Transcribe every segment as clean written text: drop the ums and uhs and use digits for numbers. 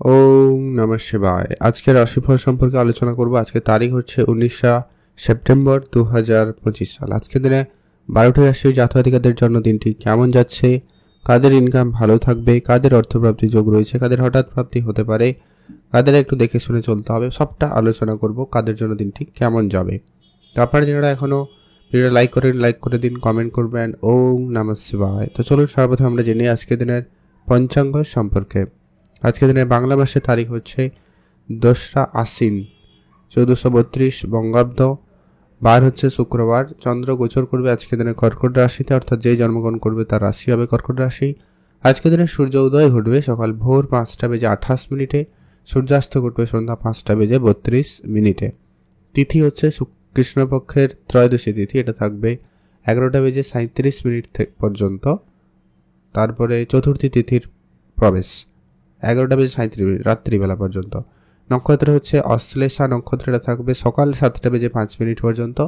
ওম নমঃ শিবায়। আজকের রাশিফল সম্পর্কে আলোচনা করব। আজকে তারিখ হচ্ছে 19 সেপ্টেম্বর 2025 সাল। আজকের দিনে 12টি রাশির জাতক-জাতিকাদের জন্য দিনটি কেমন যাচ্ছে, কাদের ইনকাম ভালো থাকবে, কাদের অর্থপ্রাপ্তি যোগ রয়েছে, কাদের হঠাৎ প্রাপ্তি হতে পারে, কাদের একটু দেখে শুনে চলতে হবে, সবটা আলোচনা করব কাদের জন্য দিনটি কেমন যাবে। তো আপনারা যারা এখনও ভিডিওটা লাইক করে দিন, কমেন্ট করবেন। ওম নমঃ শিবায়। তো চলুন সর্বপ্রথম আমরা জেনে আজকের দিনের পঞ্চাঙ্গ সম্পর্কে। আজকের দিনে বাংলা মাসের তারিখ হচ্ছে 2রা আশ্বিন 1432 বঙ্গাব্দ, বার হচ্ছে শুক্রবার। চন্দ্র গোচর করবে আজকের দিনে কর্কট রাশিতে, অর্থাৎ যেই জন্মগ্রহণ করবে তার রাশি হবে কর্কট রাশি। আজকের দিনে সূর্য উদয় ঘটবে সকাল ভোর 5টা বেজে 28 মিনিটে, সূর্যাস্ত ঘটবে সন্ধ্যা 5টা বেজে 32 মিনিটে। তিথি হচ্ছে কৃষ্ণপক্ষের ত্রয়োদশী তিথি, এটা থাকবে 11টা বেজে 37 মিনিট পর্যন্ত। তারপরে চতুর্থী তিথির প্রবেশ 11টা বেজে 37 মিনিট রাত্রিবেলা পর্যন্ত। নক্ষত্র হচ্ছে অশ্লেষা নক্ষত্রটা থাকবে সকাল 7টা বেজে 5 মিনিট পর্যন্ত।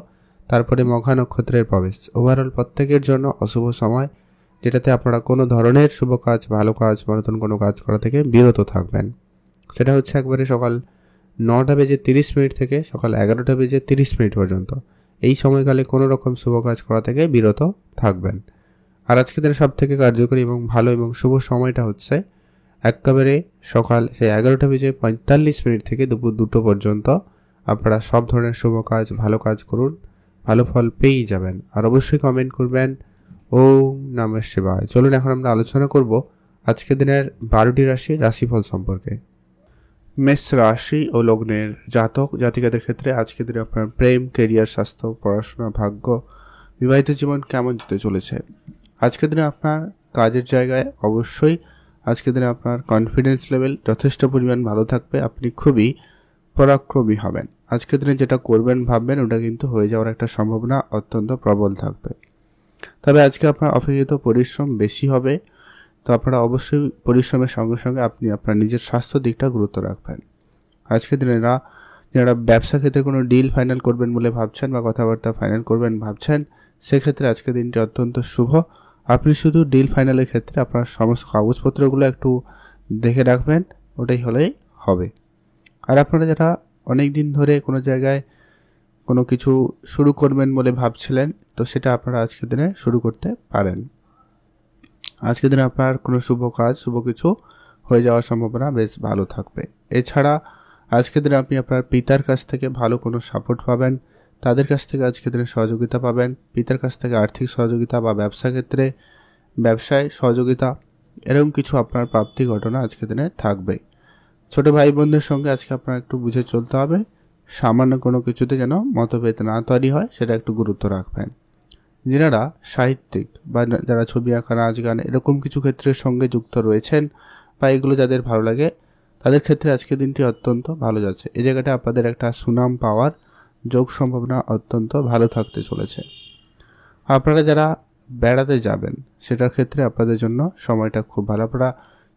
তারপরে মঘা নক্ষত্রের প্রবেশ। ওভারঅল প্রত্যেকের জন্য অশুভ সময়, যেটাতে আপনারা কোনো ধরনের শুভ কাজ, ভালো কাজ বা নতুন কোনো কাজ করা থেকে বিরত থাকবেন। সেটা হচ্ছে একবারে সকাল 9টা বেজে 30 মিনিট থেকে সকাল 11টা বেজে 30 মিনিট পর্যন্ত। এই সময়কালে কোনো রকম শুভ কাজ করা থেকে বিরত থাকবেন। আর আজকের দিনে সব থেকে কার্যকরী এবং ভালো এবং শুভ সময়টা হচ্ছে একেবারে সকাল 11টা বেজে 45 মিনিট থেকে দুপুর 2টো পর্যন্ত। আপনারা সব ধরনের শুভ কাজ, ভালো কাজ করুন, ভালো ফল পেয়েই যাবেন। আর অবশ্যই কমেন্ট করবেন ওম নমঃ শিবায়। চলুন এখন আমরা আলোচনা করব আজকের দিনের 12টি রাশির রাশিফল সম্পর্কে। মেষ রাশি ও লগ্নের জাতক জাতিকাদের ক্ষেত্রে আজকের দিনে আপনার প্রেম, কেরিয়ার, স্বাস্থ্য, পড়াশোনা, ভাগ্য, বিবাহিত জীবন কেমন যেতে চলেছে। আজকের দিনে আপনার কাজের জায়গায় অবশ্যই আজকের দিনে আপনার কনফিডেন্স লেভেল যথেষ্ট পরিমাণ ভালো থাকবে। আপনি খুবই পরাক্রমী হবেন। আজকের দিনে যেটা করবেন ভাববেন ওটা কিন্তু হয়ে যাওয়ার একটা সম্ভাবনা অত্যন্ত প্রবল থাকবে। তবে আজকে আপনার অপেক্ষিত পরিশ্রম বেশি হবে, তো আপনারা অবশ্যই পরিশ্রমের সঙ্গে সঙ্গে আপনি আপনার নিজের স্বাস্থ্য দিকটা গুরুত্ব রাখবেন। আজকের দিনে যারা ব্যবসা ক্ষেত্রে কোনো ডিল ফাইনাল করবেন বলে ভাবছেন বা কথাবার্তা ফাইনাল করবেন ভাবছেন, সেক্ষেত্রে আজকের দিনটি অত্যন্ত শুভ। আপনি শুধু ডিল ফাইনালের ক্ষেত্রে আপনার সমস্ত কাগজপত্রগুলো একটু দেখে রাখবেন, ওটাই হলেই হবে। আর আপনারা যারা অনেক দিন ধরে কোনো জায়গায় কোনো কিছু শুরু করবেন বলে ভাবছিলেন, তো সেটা আপনারা আজকের দিনে শুরু করতে পারেন। আজকের দিনে আপনার কোনো শুভ কাজ, শুভ কিছু হয়ে যাওয়ার সম্ভাবনা বেশ ভালো থাকবে। এছাড়া আজকের দিনে আপনি আপনার পিতার কাছ থেকে ভালো কোনো সাপোর্ট পাবেন, তাদের কাছ থেকে আজকের দিনে সহযোগিতা পাবেন। পিতার কাছ থেকে আর্থিক সহযোগিতা বা ব্যবসা ক্ষেত্রে ব্যবসায় সহযোগিতা, এরকম কিছু আপনার প্রাপ্তি ঘটনা আজকের দিনে থাকবে। ছোট ভাই বোনদের সঙ্গে আজকে আপনার একটু বুঝে চলতে হবে, সামান্য কোনো কিছুতে যেন মতভেদ না তৈরি হয় সেটা একটু গুরুত্ব রাখবেন। যারা সাহিত্যিক বা যারা ছবি আঁকা, নাচ গান এরকম কিছু ক্ষেত্রের সঙ্গে যুক্ত রয়েছেন বা এগুলো যাদের ভালো লাগে, তাদের ক্ষেত্রে আজকের দিনটি অত্যন্ত ভালো যাচ্ছে। এই জায়গাটা আপনাদের একটা সুনাম পাওয়ার যোগ সম্ভাবনা অত্যন্ত ভালো থাকতে চলেছে। আপনারা যারা বেড়াতে যাবেন সেটার ক্ষেত্রে আপনাদের জন্য সময়টা খুব ভালো। আপনারা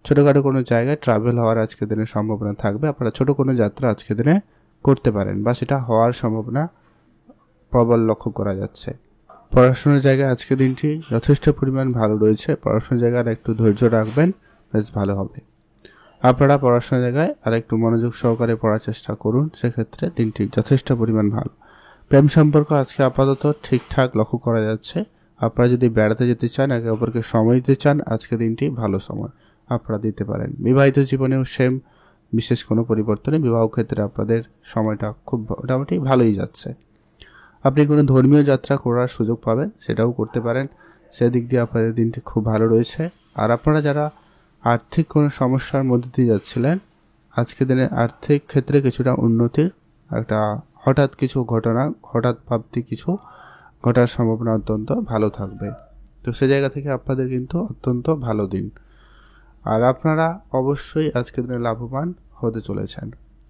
ছোটোখাটো কোনো জায়গায় ট্রাভেল হওয়ার আজকের দিনে সম্ভাবনা থাকবে। আপনারা ছোটো কোনো যাত্রা আজকের দিনে করতে পারেন বা সেটা হওয়ার সম্ভাবনা প্রবল লক্ষ্য করা যাচ্ছে। পড়াশোনার জায়গায় আজকের দিনটি যথেষ্ট পরিমাণ ভালো রয়েছে। পড়াশোনার জায়গায় একটু ধৈর্য রাখবেন, বেশ ভালো হবে। আপনারা পড়াশোনার জায়গায় আর একটু মনোযোগ সহকারে পড়ার চেষ্টা করুন, সেক্ষেত্রে দিনটি যথেষ্ট পরিমাণ ভালো। প্রেম সম্পর্ক আজকে আপাতত ঠিকঠাক লক্ষ্য করা যাচ্ছে। আপনারা যদি বেড়াতে যেতে চান, একে অপরকে সময় দিতে চান, আজকের দিনটি ভালো সময় আপনারা দিতে পারেন। বিবাহিত জীবনেও সেম, বিশেষ কোনো পরিবর্তনে বিবাহ ক্ষেত্রে আপনাদের সময়টা খুব মোটামুটি ভালোই যাচ্ছে। আপনি কোনো ধর্মীয় যাত্রা করার সুযোগ পাবেন, সেটাও করতে পারেন। সেদিক দিয়ে আপনাদের দিনটি খুব ভালো রয়েছে। আর আপনারা যারা আর্থিক কোনো সমস্যার মধ্যে দিয়ে যাচ্ছিলেন, আজকের দিনে আর্থিক ক্ষেত্রে কিছুটা উন্নতির একটা হঠাৎ কিছু ঘটনা, হঠাৎ প্রাপ্তি কিছু ঘটার সম্ভাবনা অত্যন্ত ভালো থাকবে। তো সে জায়গা থেকে আপনাদের কিন্তু অত্যন্ত ভালো দিন। আর আপনারা অবশ্যই আজকের দিনে লাভবান হতে চলেছেন।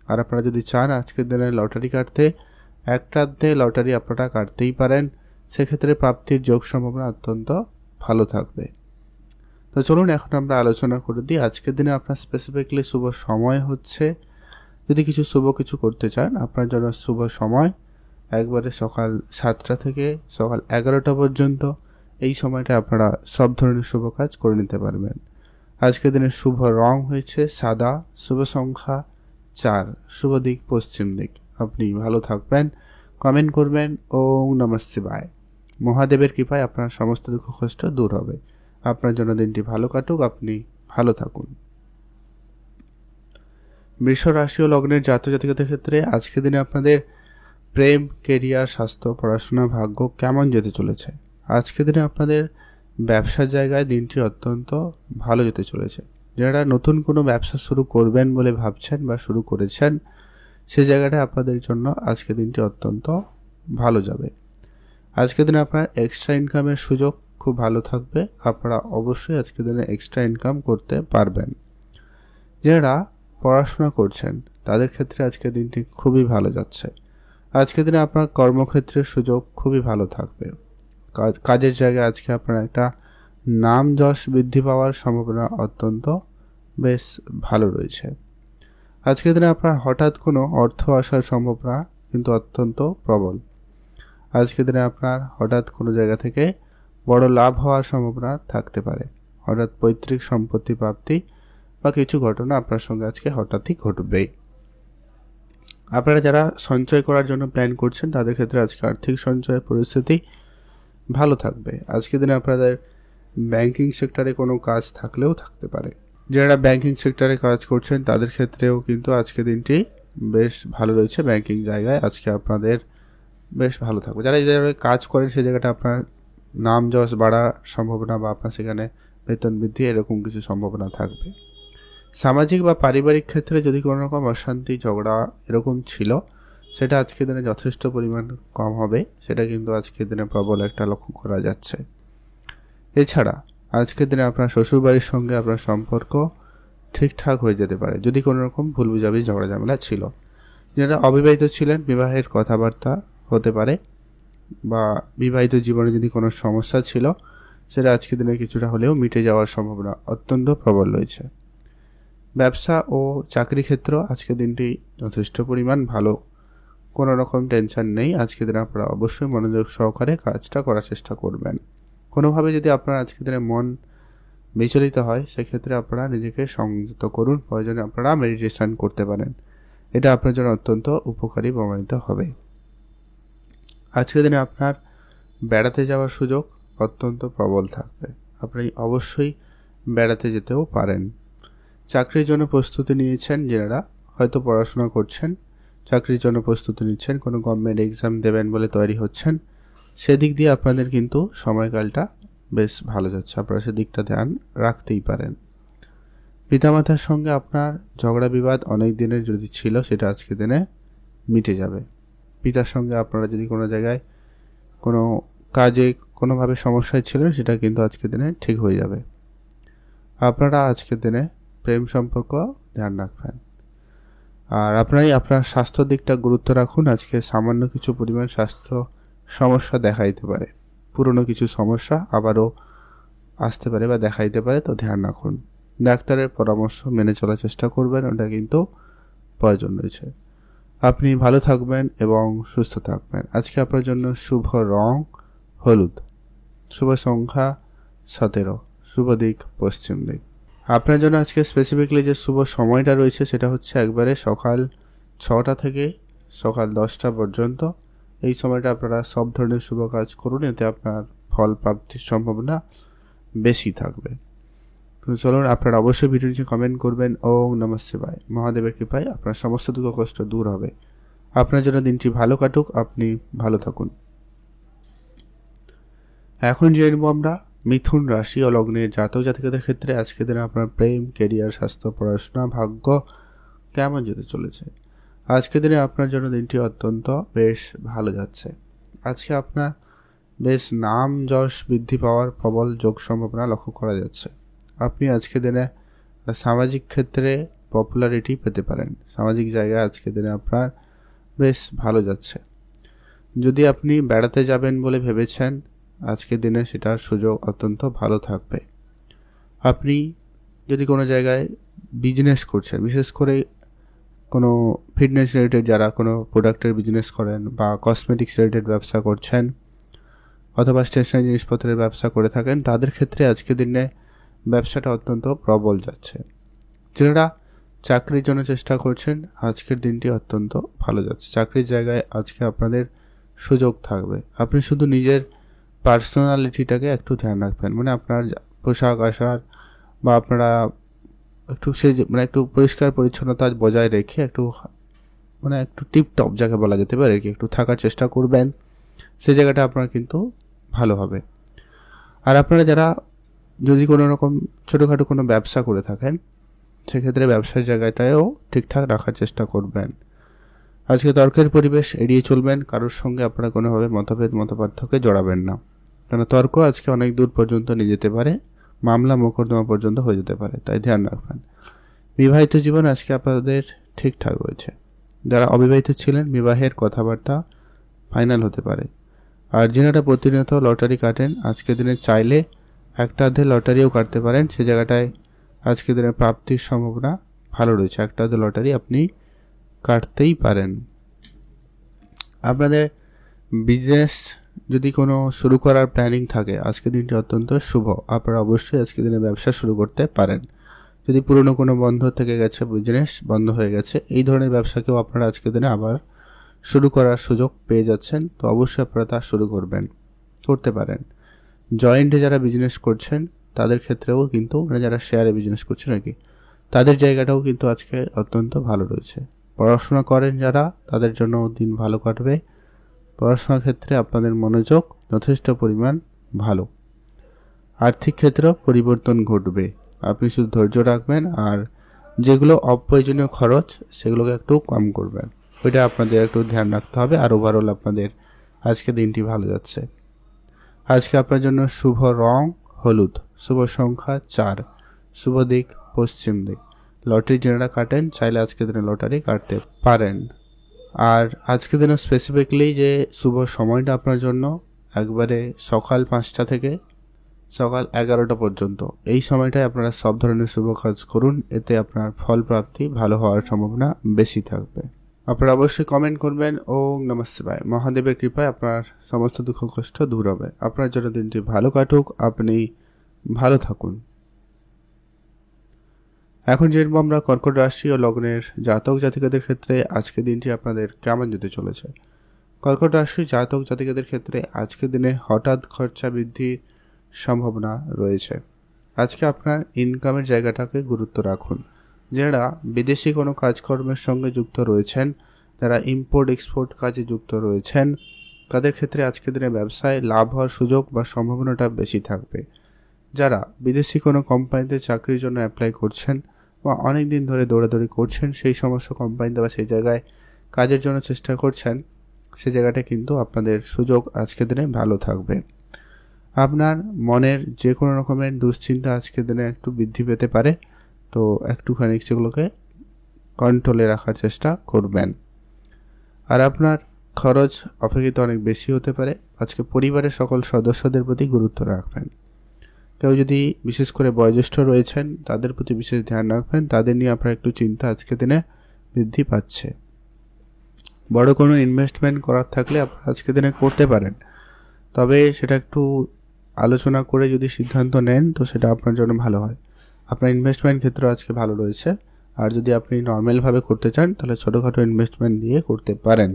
আর আপনারা যদি চান আজকের দিনে লটারি কাটতে, একটাতে লটারি আপনারা কাটতেই পারেন, সেক্ষেত্রে প্রাপ্তির যোগ সম্ভাবনা অত্যন্ত ভালো থাকবে। তো চলুন এখন আমরা আলোচনা করে দিই আজকের দিনে আপনার স্পেসিফিকলি শুভ সময় হচ্ছে, যদি কিছু শুভ কিছু করতে চান আপনার জন্য শুভ সময় একবারে সকাল 7টা থেকে সকাল 11টা পর্যন্ত। এই সময়টা আপনারা সব ধরনের শুভ কাজ করে নিতে পারবেন। আজকের দিনে শুভ রং হয়েছে সাদা, শুভ সংখ্যা 4, শুভ দিক পশ্চিম দিক। আপনি ভালো থাকবেন, কমেন্ট করবেন। ওম নমঃ শিবায়। মহাদেবের কৃপায় আপনার সমস্ত দুঃখ কষ্ট দূর হবে। আপনার জন্য দিনটি ভালো কাটুক, আপনি ভালো থাকুন। বৃষ রাশি ও লগ্নের জাতক জাতিকাদের ক্ষেত্রে আজকের দিনে আপনাদের প্রেম, কেরিয়ার, স্বাস্থ্য, পড়াশোনা, ভাগ্য কেমন যেতে চলেছে। আজকের দিনে আপনাদের ব্যবসার জায়গায় দিনটি অত্যন্ত ভালো যেতে চলেছে। যারা নতুন কোনো ব্যবসা শুরু করবেন বলে ভাবছেন বা শুরু করেছেন, সেই জায়গাটা আপনাদের জন্য আজকের দিনটি অত্যন্ত ভালো যাবে। আজকের দিনে আপনার এক্সট্রা ইনকামের সুযোগ খুব ভালো থাকবে। আপনারা অবশ্যই আজকের দিনে এক্সট্রা ইনকাম করতে পারবেন। যারা পড়াশোনা করছেন তাদের ক্ষেত্রে আজকের দিনটি খুবই ভালো যাচ্ছে। আজকের দিনে আপনার কর্মক্ষেত্রের সুযোগ খুবই ভালো থাকবে। কাজের জায়গায় আজকে আপনার একটা নাম যশ বৃদ্ধি পাওয়ার সম্ভাবনা অত্যন্ত বেশ ভালো রয়েছে। আজকের দিনে আপনার হঠাৎ কোনো অর্থ আসার সম্ভাবনা কিন্তু অত্যন্ত প্রবল। আজকের দিনে আপনার হঠাৎ কোনো জায়গা থেকে বড় লাভ হওয়ার সম্ভাবনা থাকতে পারে। হঠাৎ পৈতৃক সম্পত্তি প্রাপ্তি বা কিছু ঘটনা আপনার সঙ্গে আজকে হঠাৎই ঘটবেই। আপনারা যারা সঞ্চয় করার জন্য প্ল্যান করছেন তাদের ক্ষেত্রে আজকে আর্থিক সঞ্চয়ের পরিস্থিতি ভালো থাকবে। আজকের দিনে আপনাদের ব্যাংকিং সেক্টরে কোনো কাজ থাকলেও থাকতে পারে। যারা ব্যাংকিং সেক্টরে কাজ করছেন তাদের ক্ষেত্রেও কিন্তু আজকে দিনটি বেশ ভালো রয়েছে। ব্যাংকিং জায়গায় আজকে আপনাদের বেশ ভালো থাকবে। যারা এই জায়গায় কাজ করেন সেই জায়গাটা আপনার নাম যশ বাড়ার সম্ভাবনা বা আপনার সেখানে বেতন বৃদ্ধি এরকম কিছু সম্ভাবনা থাকবে। সামাজিক বা পারিবারিক ক্ষেত্রে যদি কোনো রকম অশান্তি, ঝগড়া এরকম ছিল, সেটা আজকের দিনে যথেষ্ট পরিমাণ কম হবে। সেটা কিন্তু আজকের দিনে প্রবল একটা লক্ষ্য করা যাচ্ছে। এছাড়া আজকের দিনে আপনার শ্বশুরবাড়ির সঙ্গে আপনার সম্পর্ক ঠিকঠাক হয়ে যেতে পারে যদি কোনো রকম ভুল বুঝাবুঝি ঝগড়া ঝামেলা ছিল। যারা অবিবাহিত ছিলেন বিবাহের কথাবার্তা হতে পারে, বা বিবাহিত জীবনে যদি কোনো সমস্যা ছিল সেটা আজকের দিনে কিছুটা হলেও মিটে যাওয়ার সম্ভাবনা অত্যন্ত প্রবল রয়েছে। ব্যবসা ও চাকরি ক্ষেত্র আজকের দিনটি যথেষ্ট পরিমাণ ভালো, কোনো রকম টেনশন নেই। আজকের দিনে আপনারা অবশ্যই মনোযোগ সহকারে কাজটা করার চেষ্টা করবেন। কোনোভাবে যদি আপনার আজকের দিনে মন বিচলিত হয় সেক্ষেত্রে আপনারা নিজেকে সংযত করুন। প্রয়োজনে আপনারা মেডিটেশন করতে পারেন, এটা আপনার জন্য অত্যন্ত উপকারী প্রমাণিত হবে। আজকের দিনে আপনার বেড়াতে যাওয়ার সুযোগ অত্যন্ত প্রবল থাকবে। আপনি অবশ্যই বেড়াতে যেতেও পারেন। চাকরির জন্য প্রস্তুতি নিয়েছেন, যারা হয়তো পড়াশোনা করছেন, চাকরির জন্য প্রস্তুতি নিচ্ছেন, কোনো গভর্নমেন্ট এক্সাম দেবেন বলে তৈরি হচ্ছেন, সেদিক দিয়ে আপনাদের কিন্তু সময়কালটা বেশ ভালো যাচ্ছে। আপনারা সেদিকটা ধ্যান রাখতেই পারেন। পিতামাতার সঙ্গে আপনার ঝগড়া বিবাদ অনেক দিনের যদি ছিল সেটা আজকের দিনে মিটে যাবে। পিতার সঙ্গে আপনারা যদি কোনো জায়গায় কোনো কাজে কোনোভাবে সমস্যায় ছিলেন সেটা কিন্তু আজকের দিনে ঠিক হয়ে যাবে। আপনারা আজকের দিনে প্রেম সম্পর্ক ধ্যান রাখবেন। আর আপনার স্বাস্থ্য দিকটা গুরুত্ব রাখুন। আজকে সামান্য কিছু পরিমাণ স্বাস্থ্য সমস্যা দেখা দিতে পারে, পুরনো কিছু সমস্যা আবারও আসতে পারে বা দেখা দিতে পারে, তো ধ্যান রাখুন। ডাক্তারের পরামর্শ মেনে চলার চেষ্টা করবেন, ওটা কিন্তু প্রয়োজন রয়েছে। আপনি ভালো থাকবেন এবং সুস্থ থাকবেন। আজকে আপনার জন্য শুভ রং হলুদ, শুভ সংখ্যা 17, শুভ দিক পশ্চিম দিক। আপনার জন্য আজকে স্পেসিফিকলি যে শুভ সময়টা রয়েছে সেটা হচ্ছে একবারে সকাল 6টা থেকে সকাল 10টা পর্যন্ত। এই সময়টা আপনারা সব ধরনের শুভ কাজ করুন, এতে আপনার ফল প্রাপ্তির সম্ভাবনা বেশি থাকবে। তো চলুন, আপনারা অবশ্যই ভিডিও নিচে কমেন্ট করবেন। ওম নমঃ শিবায়। মহাদেবের কৃপায় আপনার সমস্ত দুঃখ কষ্ট দূর হবে। আপনার জন্য দিনটি ভালো কাটুক, আপনি ভালো থাকুন। এখন জেনব আমরা মিথুন রাশি ও লগ্নের জাতক জাতিকাদের ক্ষেত্রে আজকের দিনে আপনার প্রেম, কেরিয়ার, স্বাস্থ্য, পড়াশোনা, ভাগ্য কেমন যেতে চলেছে। আজকের দিনে আপনার জন্য দিনটি অত্যন্ত বেশ ভালো যাচ্ছে। আজকে আপনার বেশ নাম যশ বৃদ্ধি পাওয়ার প্রবল যোগ সম্ভাবনা লক্ষ্য করা যাচ্ছে। আপনি আজকের দিনে সামাজিক ক্ষেত্রে পপুলারিটি পেতে পারেন। সামাজিক জায়গায় আজকের দিনে আপনার বেশ ভালো যাচ্ছে। যদি আপনি বেড়াতে যাবেন বলে ভেবেছেন আজকের দিনে সেটার সুযোগ অত্যন্ত ভালো থাকবে। আপনি যদি কোনো জায়গায় বিজনেস করছেন, বিশেষ করে কোনো ফিটনেস রিলেটেড যারা কোনো প্রোডাক্টের বিজনেস করেন বা কসমেটিক্স রিলেটেড ব্যবসা করছেন অথবা স্টেশনারি জিনিসপত্রের ব্যবসা করে থাকেন, তাদের ক্ষেত্রে আজকের দিনে ব্যবসাটা অত্যন্ত প্রবল যাচ্ছে। যারা চাকরির জন্য চেষ্টা করছেন আজকের দিনটি অত্যন্ত ভালো যাচ্ছে। চাকরির জায়গায় আজকে আপনাদের সুযোগ থাকবে। আপনি শুধু নিজের পার্সোনালিটিটাকে একটু ধ্যান রাখবেন, মানে আপনার পোশাক আশাক বা আপনারা একটু একটু পরিষ্কার পরিচ্ছন্নতা বজায় রেখে একটু টিপটপ যাকে বলা যেতে পারে কি একটু থাকার চেষ্টা করবেন, সেই জায়গাটা আপনার কিন্তু ভালো হবে। আর আপনারা যারা যদি কোনো রকম ছোটোখাটো কোনো ব্যবসা করে থাকেন সেক্ষেত্রে ব্যবসার জায়গাটাও ঠিকঠাক রাখার চেষ্টা করবেন। আজকে তর্কের পরিবেশ এড়িয়ে চলবেন, কারোর সঙ্গে আপনারা কোনোভাবে মতপার্থক্যে জড়াবেন না, কারণ তর্ক আজকে অনেক দূর পর্যন্ত নিয়ে যেতে পারে, মামলা মোকদ্দমা পর্যন্ত হয়ে যেতে পারে, তাই ধ্যান রাখবেন। বিবাহিত জীবন আজকে আপনাদের ঠিকঠাক রয়েছে। যারা অবিবাহিত ছিলেন বিবাহের কথাবার্তা ফাইনাল হতে পারে। আর যিনারা প্রতিনিয়ত লটারি কাটেন আজকের দিনে চাইলে একটা অর্ধে লটারিও কাটতে পারেন, সে জায়গাটায় আজকের দিনে প্রাপ্তির সম্ভাবনা ভালো রয়েছে। একটা অর্ধে লটারি আপনি কাটতেই পারেন। আপনাদের বিজনেস যদি কোনো শুরু করার প্ল্যানিং থাকে আজকের দিনটি অত্যন্ত শুভ। আপনারা অবশ্যই আজকের দিনে ব্যবসা শুরু করতে পারেন। যদি পুরনো কোনো বন্ধ থেকে গেছে, বিজনেস বন্ধ হয়ে গেছে, এই ধরনের ব্যবসাকেও আপনারা আজকের দিনে আবার শুরু করার সুযোগ পেয়ে যাচ্ছেন, তো অবশ্যই আপনারা তা শুরু করতে পারেন। জয়েন্টে যারা বিজনেস করছেন তাদের ক্ষেত্রেও কিন্তু, মানে যারা শেয়ারে বিজনেস করছেন আর কি, তাদের জায়গাটাও কিন্তু আজকে অত্যন্ত ভালো রয়েছে। পড়াশোনা করেন যারা, তাদের জন্য দিন ভালো কাটবে। পড়াশোনার ক্ষেত্রে আপনাদের মনোযোগ যথেষ্ট পরিমাণ ভালো। আর্থিক ক্ষেত্রেও পরিবর্তন ঘটবে, আপনি শুধু ধৈর্য রাখবেন আর যেগুলো অপ্রয়োজনীয় খরচ সেগুলোকে একটু কম করবেন, ওইটা আপনাদের একটু ধ্যান রাখতে হবে। আর ওভারঅল আপনাদের আজকে দিনটি ভালো যাচ্ছে। আজকে আপনার জন্য শুভ রং হলুদ, শুভ সংখ্যা 4, শুভ দিক পশ্চিম দিক। লটারি যারা কাটেন চাইলে আজকে দিনে লটারি কাটতে পারেন। আর আজকে দিনে স্পেসিফিকলি যে শুভ সময়টা আপনার জন্য একবারে সকাল 5টা থেকে সকাল 11টা পর্যন্ত, এই সময়টায় আপনারা সব ধরনের শুভ কাজ করুন, এতে আপনার ফল প্রাপ্তি ভালো হওয়ার সম্ভাবনা বেশি থাকবে। আপনারা অবশ্যই কমেন্ট করবেন। ওম নমঃ শিবায়। মহাদেবের কৃপায় আপনার সমস্ত দুঃখ কষ্ট দূর হবে। আপনার জন্য দিনটি ভালো কাটুক, আপনি ভালো থাকুন। এখন জেনব আমরা কর্কট রাশি ও লগ্নের জাতক জাতিকাদের ক্ষেত্রে আজকের দিনটি আপনাদের কেমন যেতে চলেছে। কর্কট রাশির জাতক জাতিকাদের ক্ষেত্রে আজকের দিনে হঠাৎ খরচা বৃদ্ধির সম্ভাবনা রয়েছে। আজকে আপনার ইনকামের জায়গাটাকে গুরুত্ব রাখুন। যারা বিদেশি কোনো কাজকর্মের সঙ্গে যুক্ত রয়েছেন, যারা ইম্পোর্ট এক্সপোর্ট কাজে যুক্ত রয়েছেন, তাদের ক্ষেত্রে আজকের দিনে ব্যবসায় লাভ হওয়ার সুযোগ বা সম্ভাবনাটা বেশি থাকবে। যারা বিদেশি কোনো কোম্পানিতে চাকরির জন্য অ্যাপ্লাই করছেন বা অনেক দিন ধরে দৌড়াদৌড়ি করছেন, সেই সমস্ত কোম্পানিতে বা সেই জায়গায় কাজের জন্য চেষ্টা করছেন, সে জায়গাটা কিন্তু আপনাদের সুযোগ আজকের দিনে ভালো থাকবে। আপনার মনের যে কোনো রকমের দুশ্চিন্তা আজকের দিনে একটু বৃদ্ধি পেতে পারে, তো একটুখানি সেগুলোকে কন্ট্রোলে রাখার চেষ্টা করবেন। আর আপনার খরচ অপেক্ষিত অনেক বেশি হতে পারে। আজকে পরিবারের সকল সদস্যদের প্রতি গুরুত্ব রাখবেন। কেউ যদি বিশেষ করে বয়োজ্যেষ্ঠ রয়েছেন তাদের প্রতি বিশেষ ধ্যান রাখবেন, তাদের নিয়ে আপনার একটু চিন্তা আজকের দিনে বৃদ্ধি পাচ্ছে। বড় কোনো ইনভেস্টমেন্ট করার থাকলে আপনারা আজকের দিনে করতে পারেন, তবে সেটা একটু আলোচনা করে যদি সিদ্ধান্ত নেন তো সেটা আপনার জন্য ভালো হয়। আপনার ইনভেস্টমেন্ট ক্ষেত্র আজকে ভালো রয়েছে। আর যদি আপনি নর্মালভাবে করতে চান তাহলে ছোটোখাটো ইনভেস্টমেন্ট দিয়ে করতে পারেন,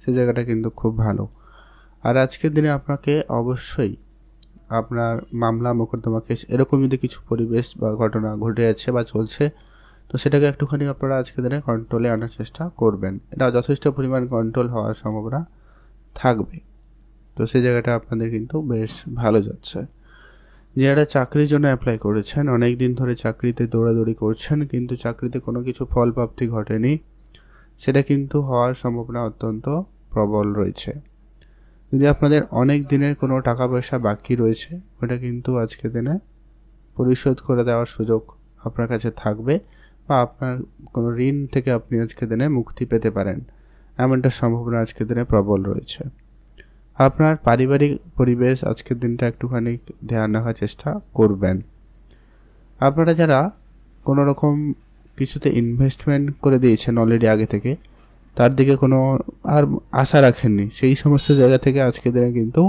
সে জায়গাটা কিন্তু খুব ভালো। আর আজকের দিনে আপনাকে অবশ্যই আপনার মামলা মোকদ্দমা কেস এরকম যদি কিছু পরিবেশ বা ঘটনা ঘটে যাচ্ছে বা চলছে, তো সেটাকে একটুখানি আপনারা আজকের দিনে কন্ট্রোলে আনার চেষ্টা করবেন। এটা যথেষ্ট পরিমাণ কন্ট্রোল হওয়ার সম্ভাবনা থাকবে, তো সেই জায়গাটা আপনাদের কিন্তু বেশ ভালো যাচ্ছে। যারা চাকরির জন্য অ্যাপ্লাই করেছেন, অনেক দিন ধরে চাকরিতে দৌড়াদৌড়ি করছেন কিন্তু চাকরিতে কোনো কিছু ফল প্রাপ্তি ঘটেনি, সেটা কিন্তু হওয়ার সম্ভাবনা অত্যন্ত প্রবল রয়েছে। যদি আপনাদের অনেক দিনের কোনো টাকা পয়সা বাকি রয়েছে, ওটা কিন্তু আজকে দিনে পরিশোধ করে দেওয়ার সুযোগ আপনার কাছে থাকবে, বা আপনার কোনো ঋণ থেকে আপনি আজকে দিনে মুক্তি পেতে পারেন, এমনটা সম্ভাবনা আজকের দিনে প্রবল রয়েছে। আপনার পারিবারিক পরিবেশ আজকের দিনটা একটুখানি ধ্যান রাখার চেষ্টা করবেন। আপনারা যারা কোনো রকম কিছুতে ইনভেস্টমেন্ট করে দিয়েছেন অলরেডি আগে থেকে, তার দিকে কোনো আর আশা রাখেননি, সেই সমস্ত জায়গা থেকে আজকের দিনে কিন্তু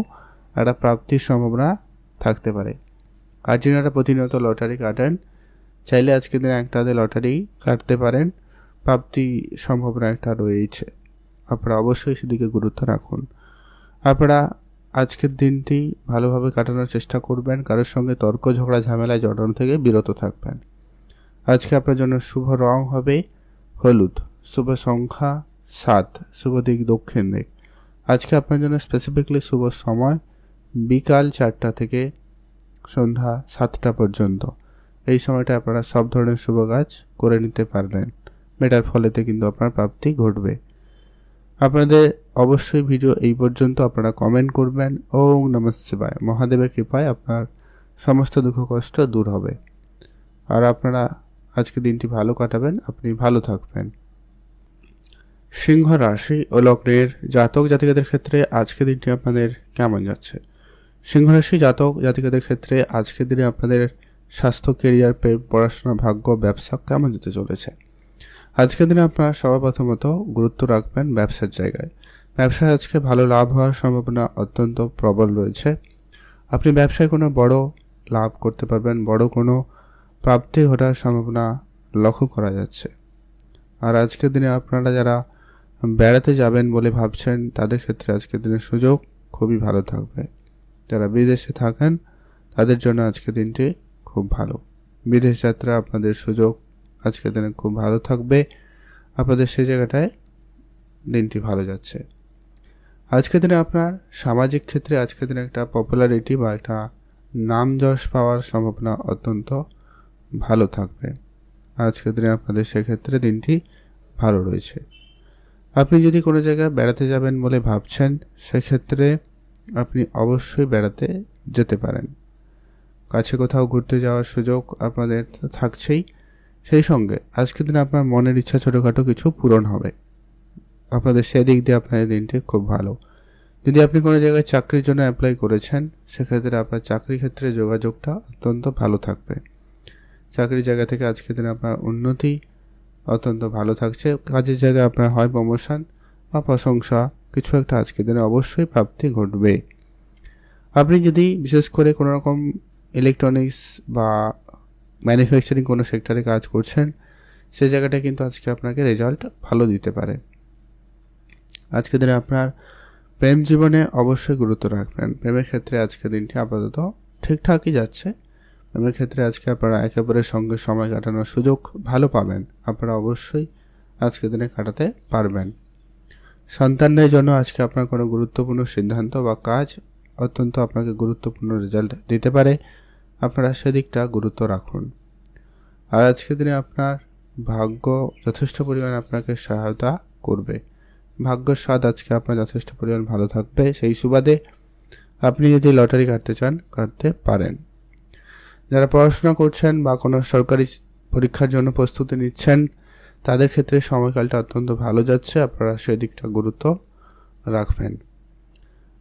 একটা প্রাপ্তির সম্ভাবনা থাকতে পারে। আর যিনারা প্রতিনিয়ত লটারি কাটেন, চাইলে আজকের দিনে একটা লটারি কাটতে পারেন, প্রাপ্তি সম্ভাবনা একটা রয়েছে। আপনারা অবশ্যই সেদিকে গুরুত্ব রাখুন। আপনারা আজকের দিনটি ভালোভাবে কাটানোর চেষ্টা করবেন, কারোর সঙ্গে তর্ক ঝগড়া ঝামেলায় জড়ানো থেকে বিরত থাকবেন। আজকে আপনার জন্য শুভ রং হবে হলুদ, শুভ সংখ্যা 7, শুভ দিক দক্ষিণ দিক। আজকে আপনার জন্য স্পেসিফিকলি শুভ সময় বিকাল 4টা থেকে সন্ধ্যা 7টা পর্যন্ত। এই সময়টা আপনারা সব ধরনের শুভ কাজ করে নিতে পারবেন, মেটার ফলেতে কিন্তু আপনার প্রাপ্তি ঘটবে। আপনাদের অবশ্যই ভিডিও এই পর্যন্ত আপনারা কমেন্ট করবেন। ওম নমঃ শিবায়। মহাদেবের কৃপায় আপনার সমস্ত দুঃখ কষ্ট দূর হবে, আর আপনারা আজকে দিনটি ভালো কাটাবেন, আপনি ভালো থাকবেন। সিংহ রাশি ও লগ্নের জাতক জাতিকাদের ক্ষেত্রে আজকের দিনটি আপনাদের কেমন যাচ্ছে? সিংহ রাশি জাতক জাতিকাদের ক্ষেত্রে আজকের দিনে আপনাদের স্বাস্থ্য, কেরিয়ার, প্রেম, পড়াশোনা, ভাগ্য, ব্যবসা কেমন যেতে চলেছে? আজকের দিনে আপনারা সবার প্রথমত গুরুত্ব রাখবেন ব্যবসার জায়গায়। ব্যবসায় আজকে ভালো লাভ হওয়ার সম্ভাবনা অত্যন্ত প্রবল রয়েছে। আপনি ব্যবসায় কোনো বড় লাভ করতে পারবেন, বড় কোনো প্রাপ্তি ঘটার সম্ভাবনা লক্ষ্য করা যাচ্ছে। আর আজকের দিনে আপনারা যারা বেড়াতে যাবেন বলে ভাবছেন, তাদের ক্ষেত্রে আজকের দিনের সুযোগ খুবই ভালো থাকবে। যারা বিদেশে থাকেন তাদের জন্য আজকের দিনটি খুব ভালো। বিদেশ যাত্রা আপনাদের সুযোগ আজকের দিনে খুব ভালো থাকবে, আপনাদের সেই জায়গাটায় দিনটি ভালো যাচ্ছে। আজকের দিনে আপনার সামাজিক ক্ষেত্রে আজকের দিনে একটা পপুলারিটি বা একটা নাম যশ পাওয়ার সম্ভাবনা অত্যন্ত ভালো থাকবে। আজকের দিনে আপনাদের সেক্ষেত্রে দিনটি ভালো রয়েছে। আপনি যদি কোনো জায়গায় বেড়াতে যাবেন বলে ভাবছেন, সেক্ষেত্রে আপনি অবশ্যই বেড়াতে যেতে পারেন। কাছে কোথাও ঘুরতে যাওয়ার সুযোগ আপনাদের থাকছেই। সেই সঙ্গে আজকের দিনে আপনার মনের ইচ্ছা ছোটোখাটো কিছু পূরণ হবে, আপনাদের সেদিক দিয়ে আপনাদের দিনটি খুব ভালো। যদি আপনি কোনো জায়গায় চাকরির জন্য অ্যাপ্লাই করেছেন, সেক্ষেত্রে আপনার চাকরি ক্ষেত্রে যোগাযোগটা অত্যন্ত ভালো থাকবে। চাকরির জায়গা থেকে আজকের দিনে আপনার উন্নতি অত্যন্ত ভালো থাকছে। কাজের জায়গায় আপনার হয় প্রমোশন বা প্রশংসা কিছু একটা আজকের দিনে অবশ্যই প্রাপ্তি ঘটবে। আপনি যদি বিশেষ করে কোনো রকম ইলেকট্রনিক্স বা ম্যানুফ্যাকচারিং কোনো সেক্টরে কাজ করছেন, সেই জায়গাটা কিন্তু আজকে আপনাকে রেজাল্ট ভালো দিতে পারে। আজকের দিনে আপনার প্রেম জীবনে অবশ্যই গুরুত্ব রাখবেন। প্রেমের ক্ষেত্রে আজকের দিনটি আপাতত ঠিকঠাকই যাচ্ছে। প্রেমের ক্ষেত্রে আজকে আপনারা একে অপরের সঙ্গে সময় কাটানোর সুযোগ ভালো পাবেন, আপনারা অবশ্যই আজকের দিনে কাটাতে পারবেন। সন্তানদের জন্য আজকে আপনার কোনো গুরুত্বপূর্ণ সিদ্ধান্ত বা কাজ অত্যন্ত আপনাকে গুরুত্বপূর্ণ রেজাল্ট দিতে পারে, আপনারা সেদিকটা গুরুত্ব রাখুন। আর আজকের দিনে আপনার ভাগ্য যথেষ্ট পরিমাণ আপনাকে সহায়তা করবে। ভাগ্যের স্বাদ আজকে আপনার যথেষ্ট পরিমাণ ভালো থাকবে। সেই সুবাদে আপনি যদি লটারি কাটতে চান, কাটতে পারেন। যারা পড়াশোনা করছেন বা কোনো সরকারি পরীক্ষার জন্য প্রস্তুতি নিচ্ছেন, তাদের ক্ষেত্রে সময়কালটা অত্যন্ত ভালো যাচ্ছে, আপনারা সেদিকটা গুরুত্ব রাখবেন।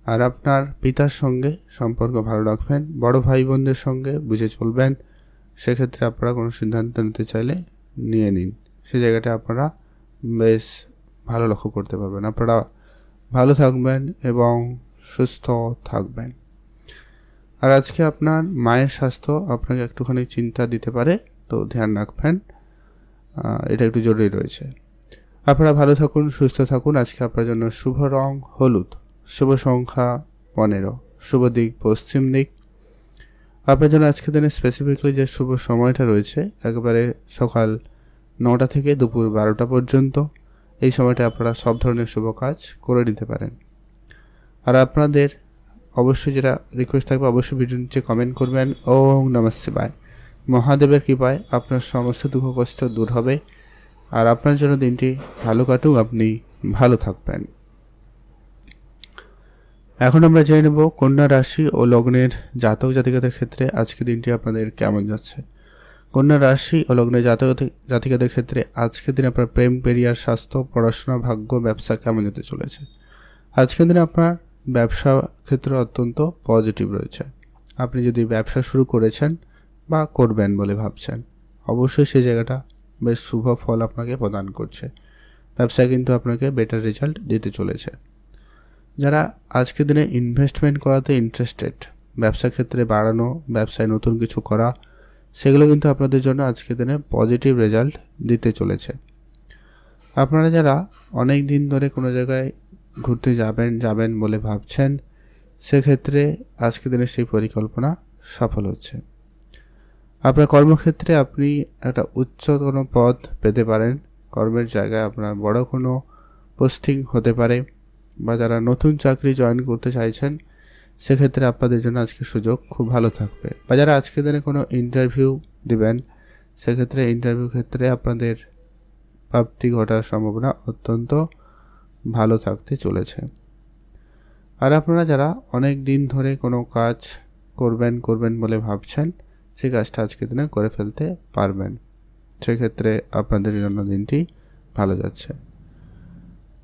আর আপনার পিতার সঙ্গে সম্পর্ক ভালো রাখবেন, বড় ভাই বোনদের সঙ্গে বুঝে চলবেন। সেক্ষেত্রে আপনারা কোনো সিদ্ধান্ত নিতে চাইলে নিয়ে নিন, সে জায়গাটা আপনারা বেশ ভালো লক্ষ্য করতে পারবেন। আপনারা ভালো থাকবেন এবং সুস্থ থাকবেন। আর আজকে আপনার মায়ের স্বাস্থ্য আপনাকে একটুখানি চিন্তা দিতে পারে, তো ধ্যান রাখবেন, এটা একটু জরুরি রয়েছে। আপনারা ভালো থাকুন, সুস্থ থাকুন। আজকে আপনার জন্য শুভ রং হলুদ, শুভ সংখ্যা 15, শুভ দিক পশ্চিম দিক। আপনার জন্য আজকের দিনে স্পেসিফিকলি যে শুভ সময়টা রয়েছে একেবারে সকাল 9টা থেকে দুপুর 12টা পর্যন্ত। এই সময়টা আপনারা সব ধরনের শুভ কাজ করে নিতে পারেন। আর আপনাদের অবশ্যই যেটা রিকোয়েস্ট থাকবে, অবশ্যই ভিডিও নিচে কমেন্ট করবেন। ওম নমঃ শিবায়। মহাদেবের কৃপায় আপনার সমস্ত দুঃখ কষ্ট দূর হবে, আর আপনার জন্য দিনটি ভালো কাটুক, আপনি ভালো থাকবেন। এখন আমরা জেনে নেব কন্যা রাশি ও লগ্নের জাতক জাতিকাদের ক্ষেত্রে আজকে দিনটি আপনাদের কেমন যাচ্ছে। কন্যা রাশি ও লগ্নের জাতক জাতিকাদের ক্ষেত্রে আজকের দিনে আপনার প্রেম, কেরিয়ার, স্বাস্থ্য, পড়াশোনা, ভাগ্য, ব্যবসা কেমন যেতে চলেছে। আজকের দিনে আপনার ব্যবসা ক্ষেত্রে অত্যন্ত পজিটিভ রয়েছে। আপনি যদি ব্যবসা শুরু করেছেন বা করবেন বলে ভাবছেন, অবশ্যই সেই জায়গাটা বেশ শুভ ফল আপনাকে প্রদান করছে। ব্যবসায় কিন্তু আপনাকে বেটার রেজাল্ট দিতে চলেছে। যারা আজকের দিনে ইনভেস্টমেন্ট করাতে ইন্টারেস্টেড, ব্যবসা ক্ষেত্রে বাড়ানো, ব্যবসায় নতুন কিছু করা, সেগুলো কিন্তু আপনাদের জন্য আজকের দিনে পজিটিভ রেজাল্ট দিতে চলেছে। আপনারা যারা অনেক দিন ধরে কোনো জায়গায় ঘুরতে যাবেন বলে ভাবছেন, সেক্ষেত্রে আজকের দিনে সেই পরিকল্পনা সফল হচ্ছে। আপনার কর্মক্ষেত্রে আপনি একটা উচ্চ কোনো পদ পেতে পারেন, কর্মের জায়গায় আপনার বড় কোনো পোস্টিং হতে পারে, বা যারা নতুন চাকরি জয়েন করতে চাইছেন সেক্ষেত্রে আপনাদের জন্য আজকে সুযোগ খুব ভালো থাকবে। বা যারা আজকের দিনে কোনো ইন্টারভিউ দিবেন, সেক্ষেত্রে ইন্টারভিউ ক্ষেত্রে আপনাদের প্রাপ্তি ঘটার সম্ভাবনা অত্যন্ত ভালো থাকতে চলেছে। আর আপনারা যারা অনেক দিন ধরে কোনো কাজ করবেন বলে ভাবছেন, সেই কাজটা আজকের দিনে করে ফেলতে পারবেন। সেক্ষেত্রে আপনাদের জন্য দিনটি ভালো যাচ্ছে।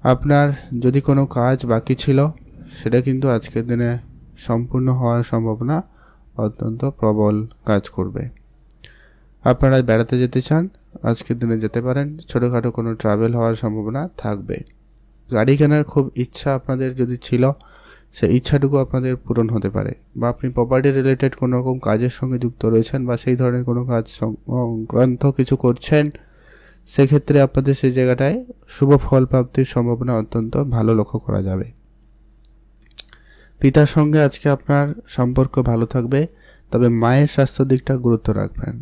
আপনার যদি কোনো কাজ বাকি ছিল, সেটা কিন্তু আজকের দিনে সম্পূর্ণ হওয়ার সম্ভাবনা অত্যন্ত প্রবল কাজ করবে। আপনারা বেড়াতে যেতে চান, আজকের দিনে যেতে পারেন। ছোটোখাটো কোনো ট্রাভেল হওয়ার সম্ভাবনা থাকবে। গাড়ি কেনার খুব ইচ্ছা আপনাদের যদি ছিল, সেই ইচ্ছাটুকু আপনাদের পূরণ হতে পারে। বা আপনি প্রপার্টি রিলেটেড কোনো রকম কাজের সঙ্গে যুক্ত রয়েছেন, বা সেই ধরনের কোনো কাজ সংক্রান্ত কিছু করছেন, সেক্ষেত্রে আপনাদের সেই জায়গাটায় শুভ ফল প্রাপ্তির সম্ভাবনা অত্যন্ত ভালো লক্ষ্য করা যাবে। পিতার সঙ্গে আজকে আপনার সম্পর্ক ভালো থাকবে, তবে মায়ের স্বাস্থ্য দিকটা গুরুত্ব রাখবেন।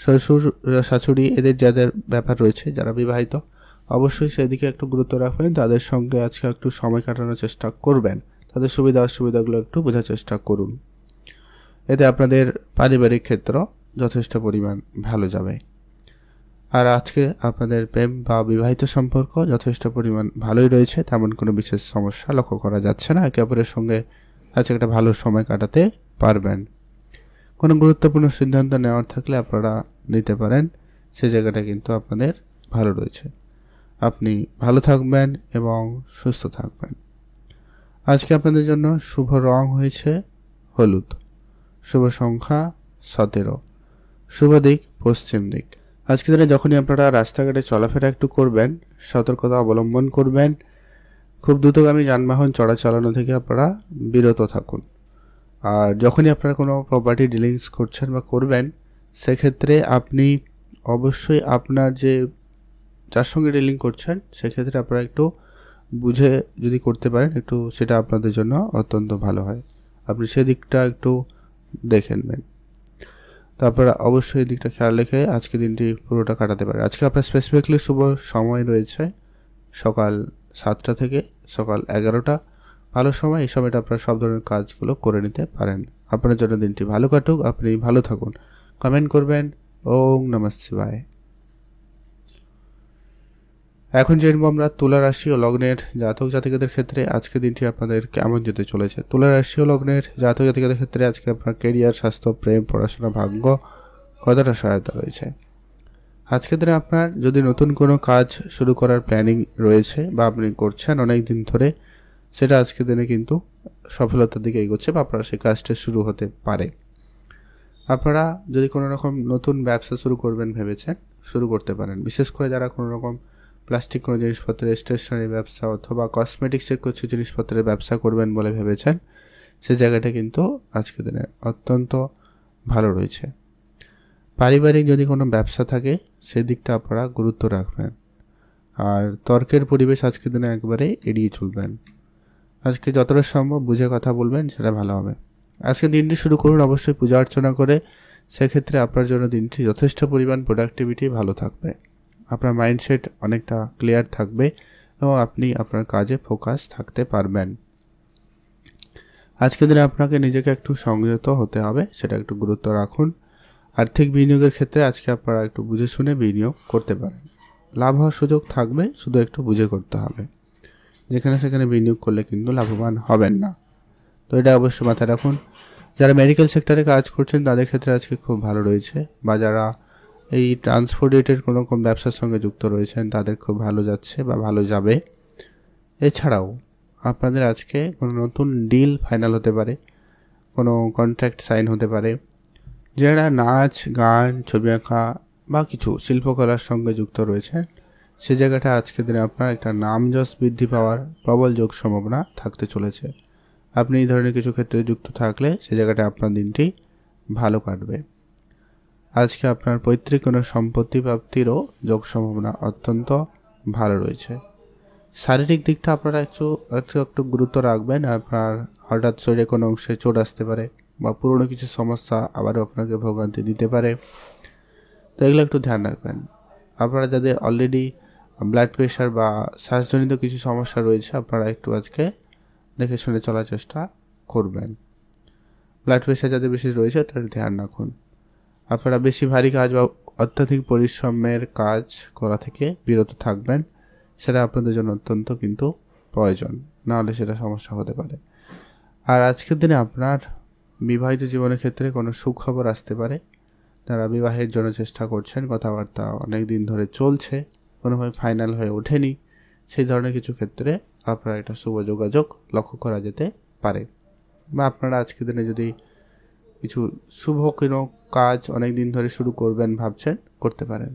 শ্বশুর শাশুড়ি এদের যাদের ব্যাপার রয়েছে, যারা বিবাহিত, অবশ্যই সেদিকে একটু গুরুত্ব রাখবেন। তাদের সঙ্গে আজকে একটু সময় কাটানোর চেষ্টা করবেন, তাদের সুবিধা অসুবিধাগুলো একটু বোঝার চেষ্টা করুন। এতে আপনাদের পারিবারিক ক্ষেত্র যথেষ্ট পরিমাণ ভালো যাবে। আর আজকে আপনাদের প্রেম বা বিবাহিত সম্পর্ক যথেষ্ট পরিমাণ ভালোই রয়েছে, তেমন কোনো বিশেষ সমস্যা লক্ষ্য করা যাচ্ছে না। একে অপরের সঙ্গে আজকে একটা ভালো সময় কাটাতে পারবেন। কোনো গুরুত্বপূর্ণ সিদ্ধান্ত নেওয়ার থাকলে আপনারা নিতে পারেন, সে জায়গাটা কিন্তু আপনাদের ভালো রয়েছে। আপনি ভালো থাকবেন এবং সুস্থ থাকবেন। আজকে আপনাদের জন্য শুভ রং হয়েছে হলুদ, শুভ সংখ্যা 17, শুভ দিক পশ্চিম দিক। আজকে দিনে যখনই আপনারা রাস্তাঘাটে চলাফেরা একটু করবেন, সতর্কতা অবলম্বন করবেন। খুব দ্রুতগামী যানবাহন চালানো থেকে আপনারা বিরত থাকুন। আর যখনই আপনারা কোনো প্রপার্টি ডিলিংস করছেন বা করবেন, সেক্ষেত্রে আপনি অবশ্যই আপনার যার সঙ্গে ডিলিং করছেন, সেক্ষেত্রে আপনারা একটু বুঝে যদি করতে পারেন, একটু সেটা আপনাদের জন্য অত্যন্ত ভালো হয়। আপনি সেদিকটা একটু দেখে নেবেন। তো আপনারা অবশ্যই এই দিকটা খেয়াল রেখে আজকে দিনটি পুরোটা কাটাতে পারেন। আজকে আপনার স্পেসিফিকলি শুভ সময় রয়েছে সকাল 7টা থেকে সকাল 11টা, ভালো সময়। এই সময়টা আপনারা সব ধরনের কাজগুলো করে নিতে পারেন। আপনার জন্য দিনটি ভালো কাটুক, আপনি ভালো থাকুন। কমেন্ট করবেন। ওম নমঃ শিবায়। এখন জেনব আমরা তুলা রাশি ও লগ্নের জাতক জাতিকাদের ক্ষেত্রে আজকে দিনটি আপনাদের কেমন যেতে চলেছে। তুলা রাশি ও লগ্নের জাতক জাতিকাদের ক্ষেত্রে আজকে আপনার কেরিয়ার, স্বাস্থ্য, প্রেম, পড়াশোনা, ভাগ্য কতটা সহায়তা রয়েছে। আজকের দিনে আপনার যদি নতুন কোনো কাজ শুরু করার প্ল্যানিং রয়েছে বা আপনি করছেন অনেক দিন ধরে, সেটা আজকের দিনে কিন্তু সফলতার দিকে এগোচ্ছে বা আপনার সেই কাজটা শুরু হতে পারে। আপনারা যদি কোনো রকম নতুন ব্যবসা শুরু করবেন ভেবেছেন, শুরু করতে পারেন। বিশেষ করে যারা কোনো রকম প্লাস্টিক কোনো জিনিসপত্রের স্টেশনারি ব্যবসা অথবা কসমেটিক্সের কিছু জিনিসপত্রের ব্যবসা করবেন বলে ভেবেছেন, সে জায়গাটা কিন্তু আজকের দিনে অত্যন্ত ভালো রয়েছে। পারিবারিক যদি কোনো ব্যবসা থাকে, সেদিকটা আপনারা গুরুত্ব রাখবেন। আর তর্কের পরিবেশ আজকের দিনে একবারে এড়িয়ে চলবেন। আজকে যতটা সম্ভব বুঝে কথা বলবেন, সেটা ভালো হবে। আজকে দিনটি শুরু করুন অবশ্যই পূজা অর্চনা করে। সেক্ষেত্রে আপনার জন্য দিনটি যথেষ্ট পরিমাণ প্রোডাক্টিভিটি ভালো থাকবে। আপনার মাইন্ডসেট অনেকটা ক্লিয়ার থাকবে এবং আপনি আপনার কাজে ফোকাস থাকতে পারবেন। আজকের দিনে আপনাকে নিজেকে একটু সংযত হতে হবে, সেটা একটু গুরুত্ব রাখুন। আর্থিক বিনিয়োগের ক্ষেত্রে আজকে আপনারা একটু বুঝে শুনে বিনিয়োগ করতে পারেন। লাভ হওয়ার সুযোগ থাকবে, শুধু একটু বুঝে করতে হবে। যেখানে সেখানে বিনিয়োগ করলে কিন্তু লাভবান হবেন না, তো এটা অবশ্যই মাথায় রাখুন। যারা মেডিকেল সেক্টরে কাজ করছেন তাদের ক্ষেত্রে আজকে খুব ভালো রয়েছে, বা যারা এই ট্রান্সপোর্ট রিলেটেড কোনো রকম ব্যবসার সঙ্গে যুক্ত রয়েছেন তাদের খুব ভালো যাচ্ছে বা ভালো যাবে। এছাড়াও আপনাদের আজকে কোনো নতুন ডিল ফাইনাল হতে পারে, কোনো কন্ট্রাক্ট সাইন হতে পারে। যারা নাচ, গান, ছবি আঁকা বা কিছু শিল্পকলার সঙ্গে যুক্ত রয়েছেন, সে জায়গাটা আজকের দিনে আপনার একটা নাম যশ বৃদ্ধি পাওয়ার প্রবল যোগ সম্ভাবনা থাকতে চলেছে। আপনি এই ধরনের কিছু ক্ষেত্রে যুক্ত থাকলে সেই জায়গাটা আপনার দিনটি ভালো কাটবে। আজকে আপনার পৈতৃক কোনো সম্পত্তি প্রাপ্তিরও যোগ সম্ভাবনা অত্যন্ত ভালো রয়েছে। শারীরিক দিকটা আপনারা একটু গুরুত্ব রাখবেন। আপনার হঠাৎ শরীরে কোনো অংশে চোট আসতে পারে বা পুরনো কিছু সমস্যা আবারও আপনাকে ভোগান্তি দিতে পারে, তো এগুলো একটু ধ্যান রাখবেন। আপনারা যাদের অলরেডি ব্লাড প্রেশার বা শ্বাসজনিত কিছু সমস্যা রয়েছে, আপনারা একটু আজকে দেখে শুনে চলার চেষ্টা করবেন। ব্লাড প্রেশার যাদের বেশি রয়েছে তাদের ধ্যান রাখুন। আপনারা বেশি ভারী কাজ বা অত্যাধিক পরিশ্রমের কাজ করা থেকে বিরত থাকবেন, সেটা আপনাদের জন্য অত্যন্ত কিন্তু প্রয়োজন, নাহলে সেটা সমস্যা হতে পারে। আর আজকের দিনে আপনার বিবাহিত জীবনের ক্ষেত্রে কোনো সুখবর আসতে পারে। যারা বিবাহের জন্য চেষ্টা করছেন, কথাবার্তা অনেক দিন ধরে চলছে, কোনোভাবে ফাইনাল হয়ে ওঠেনি, সেই ধরনের কিছু ক্ষেত্রে আপনার একটা শুভ যোগাযোগ লক্ষ্য করা যেতে পারে। বা আপনারা আজকের দিনে যদি কিছু শুভ কোনো কাজ অনেক দিন ধরে শুরু করবেন ভাবছেন, করতে পারেন।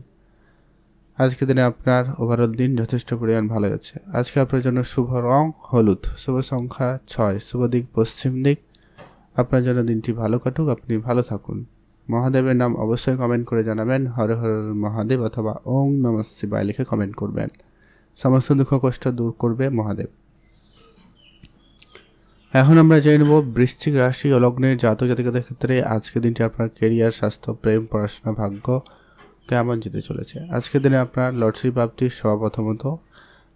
আজকের দিনে আপনার ওভারঅল দিন যথেষ্ট পরিমাণ ভালো যাচ্ছে। আজকে আপনার জন্য শুভ রং হলুদ, শুভ সংখ্যা 6, শুভ দিক পশ্চিম দিক। আপনার জন্য দিনটি ভালো কাটুক, আপনি ভালো থাকুন। মহাদেবের নাম অবশ্যই কমেন্ট করে জানাবেন। হর হর মহাদেব অথবা ওং নমঃ শিবায় লিখে কমেন্ট করবেন। সমস্ত দুঃখ কষ্ট দূর করবে মহাদেব। এখন আমরা জেনে নেব বৃশ্চিক রাশি ও লগ্নের জাতক জাতিকাদের ক্ষেত্রে আজকের দিনটি আপনার কেরিয়ার, স্বাস্থ্য, প্রেম, পড়াশোনা, ভাগ্য কেমন যেতে চলেছে। আজকের দিনে আপনার লটারি প্রাপ্তির সর্বপ্রথমত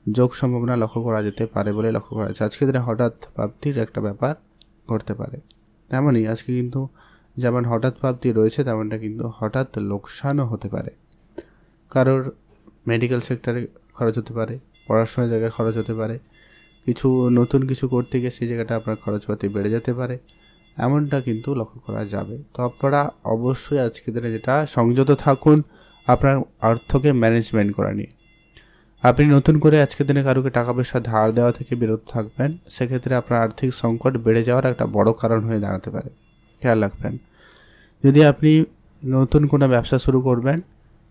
যোগ সম্ভাবনা লক্ষ্য করা যেতে পারে বলে লক্ষ্য করা যাচ্ছে। আজকের দিনে হঠাৎ প্রাপ্তির একটা ব্যাপার ঘটতে পারে। তেমনই আজকে কিন্তু যেমন হঠাৎ প্রাপ্তি রয়েছে, তেমনটা কিন্তু হঠাৎ লোকসানও হতে পারে। কারোর মেডিকেল সেক্টরে খরচ হতে পারে, পড়াশোনার জায়গায় খরচ হতে পারে, কিছু নতুন কিছু করতে গিয়ে সেই জায়গাটা আপনার খরচপাতি বেড়ে যেতে পারে, এমনটা কিন্তু লক্ষ্য করা যাবে। তো আপনারা অবশ্যই আজকের দিনে যেটা সংযত থাকুন আপনার অর্থকে ম্যানেজমেন্ট করা নিয়ে। আপনি নতুন করে আজকের দিনে কারোকে টাকা পয়সা ধার দেওয়া থেকে বিরত থাকবেন, সেক্ষেত্রে আপনার আর্থিক সংকট বেড়ে যাওয়ার একটা বড় কারণ হয়ে দাঁড়াতে পারে, খেয়াল রাখবেন। যদি আপনি নতুন কোনো ব্যবসা শুরু করবেন,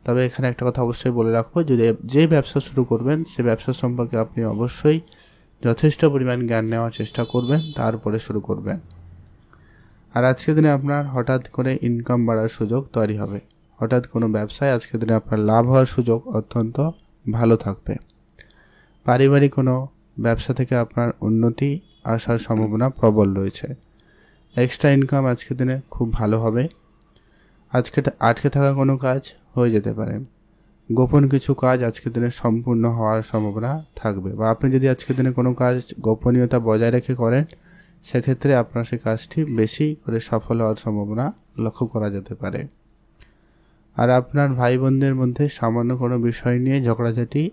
তবে এখানে একটা কথা অবশ্যই বলে রাখবো, যদি যে ব্যবসা শুরু করবেন সে ব্যবসা সম্পর্কে আপনি অবশ্যই যথেষ্ট পরিমাণ জ্ঞান নেওয়ার চেষ্টা করবেন, তারপরে শুরু করবেন। আর আজকের দিনে আপনার হঠাৎ করে ইনকাম বাড়ার সুযোগ তৈরি হবে। হঠাৎ কোনো ব্যবসায় আজকের দিনে আপনার লাভ হওয়ার সুযোগ অত্যন্ত ভালো থাকবে। পারিবারিক কোনো ব্যবসা থেকে আপনার উন্নতি আসার সম্ভাবনা প্রবল রয়েছে। এক্সট্রা ইনকাম আজকের দিনে খুব ভালো হবে। আজকে আটকে থাকা কোনো কাজ হয়ে যেতে পারে। গোপন কিছু কাজ আজকের দিনে সম্পূর্ণ হওয়ার সম্ভাবনা থাকবে, বা আপনি যদি আজকের দিনে কোনো কাজ গোপনীয়তা বজায় রেখে করেন, সেক্ষেত্রে আপনার সেই কাজটি বেশি করে সফল হওয়ার সম্ভাবনা লক্ষ্য করা যেতে পারে। আর আপনার ভাই বোনদের মধ্যে সামান্য কোনো বিষয় নিয়ে ঝগড়াঝাটি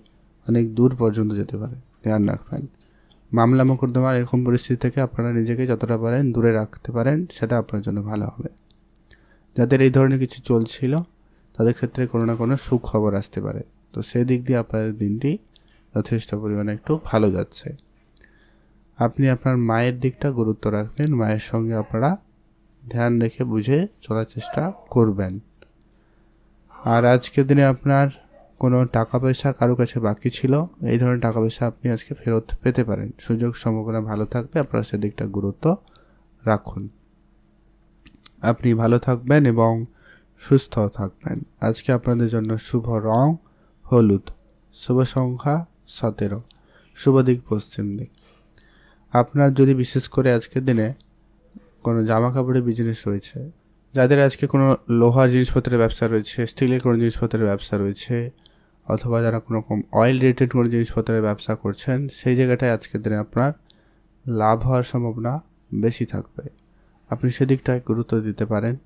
অনেক দূর পর্যন্ত যেতে পারে, ধ্যান রাখবেন। মামলা মোকদ্দমার এরকম পরিস্থিতি থেকে আপনারা নিজেকে যতটা পারেন দূরে রাখতে পারেন, সেটা আপনার জন্য ভালো হবে। যাদের এই ধরনের কিছু চলছিল তাদের ক্ষেত্রে কোনো না কোনো সুখবর আসতে পারে, তো সেদিক দিয়ে আপনাদের দিনটি যথেষ্ট পরিমাণে একটু ভালো যাচ্ছে। আপনি আপনার মায়ের দিকটা গুরুত্ব রাখবেন, মায়ের সঙ্গে আপনারা ধ্যান রেখে বুঝে চলার চেষ্টা করবেন। আর আজকের দিনে আপনার কোনো টাকা পয়সা কারো কাছে বাকি ছিল, এই ধরনের টাকা পয়সা আপনি আজকে ফেরত পেতে পারেন, সুযোগ সম্ভাবনা ভালো থাকবে, আপনারা সেদিকটা গুরুত্ব রাখুন। আপনি ভালো থাকবেন এবং সুস্থ থাকবেন। আজকে আপনাদের জন্য শুভ রং হলুদ, শুভ সংখ্যা 17, শুভ দিক পশ্চিম দিক। আপনার যদি বিশেষ করে আজকের দিনে কোনো জামা কাপড়ের বিজনেস রয়েছে, যাদের আজকে কোনো লোহার জিনিসপত্রের ব্যবসা রয়েছে, স্টিলের কোনো জিনিসপত্রের ব্যবসা রয়েছে, অথবা যারা কোনো রকম অয়েল রিলেটেড কোনো জিনিসপত্রের ব্যবসা করছেন, সেই জায়গাটায় আজকের দিনে আপনার লাভ হওয়ার সম্ভাবনা বেশি থাকবে, আপনি সেদিকটায় গুরুত্ব দিতে পারেন।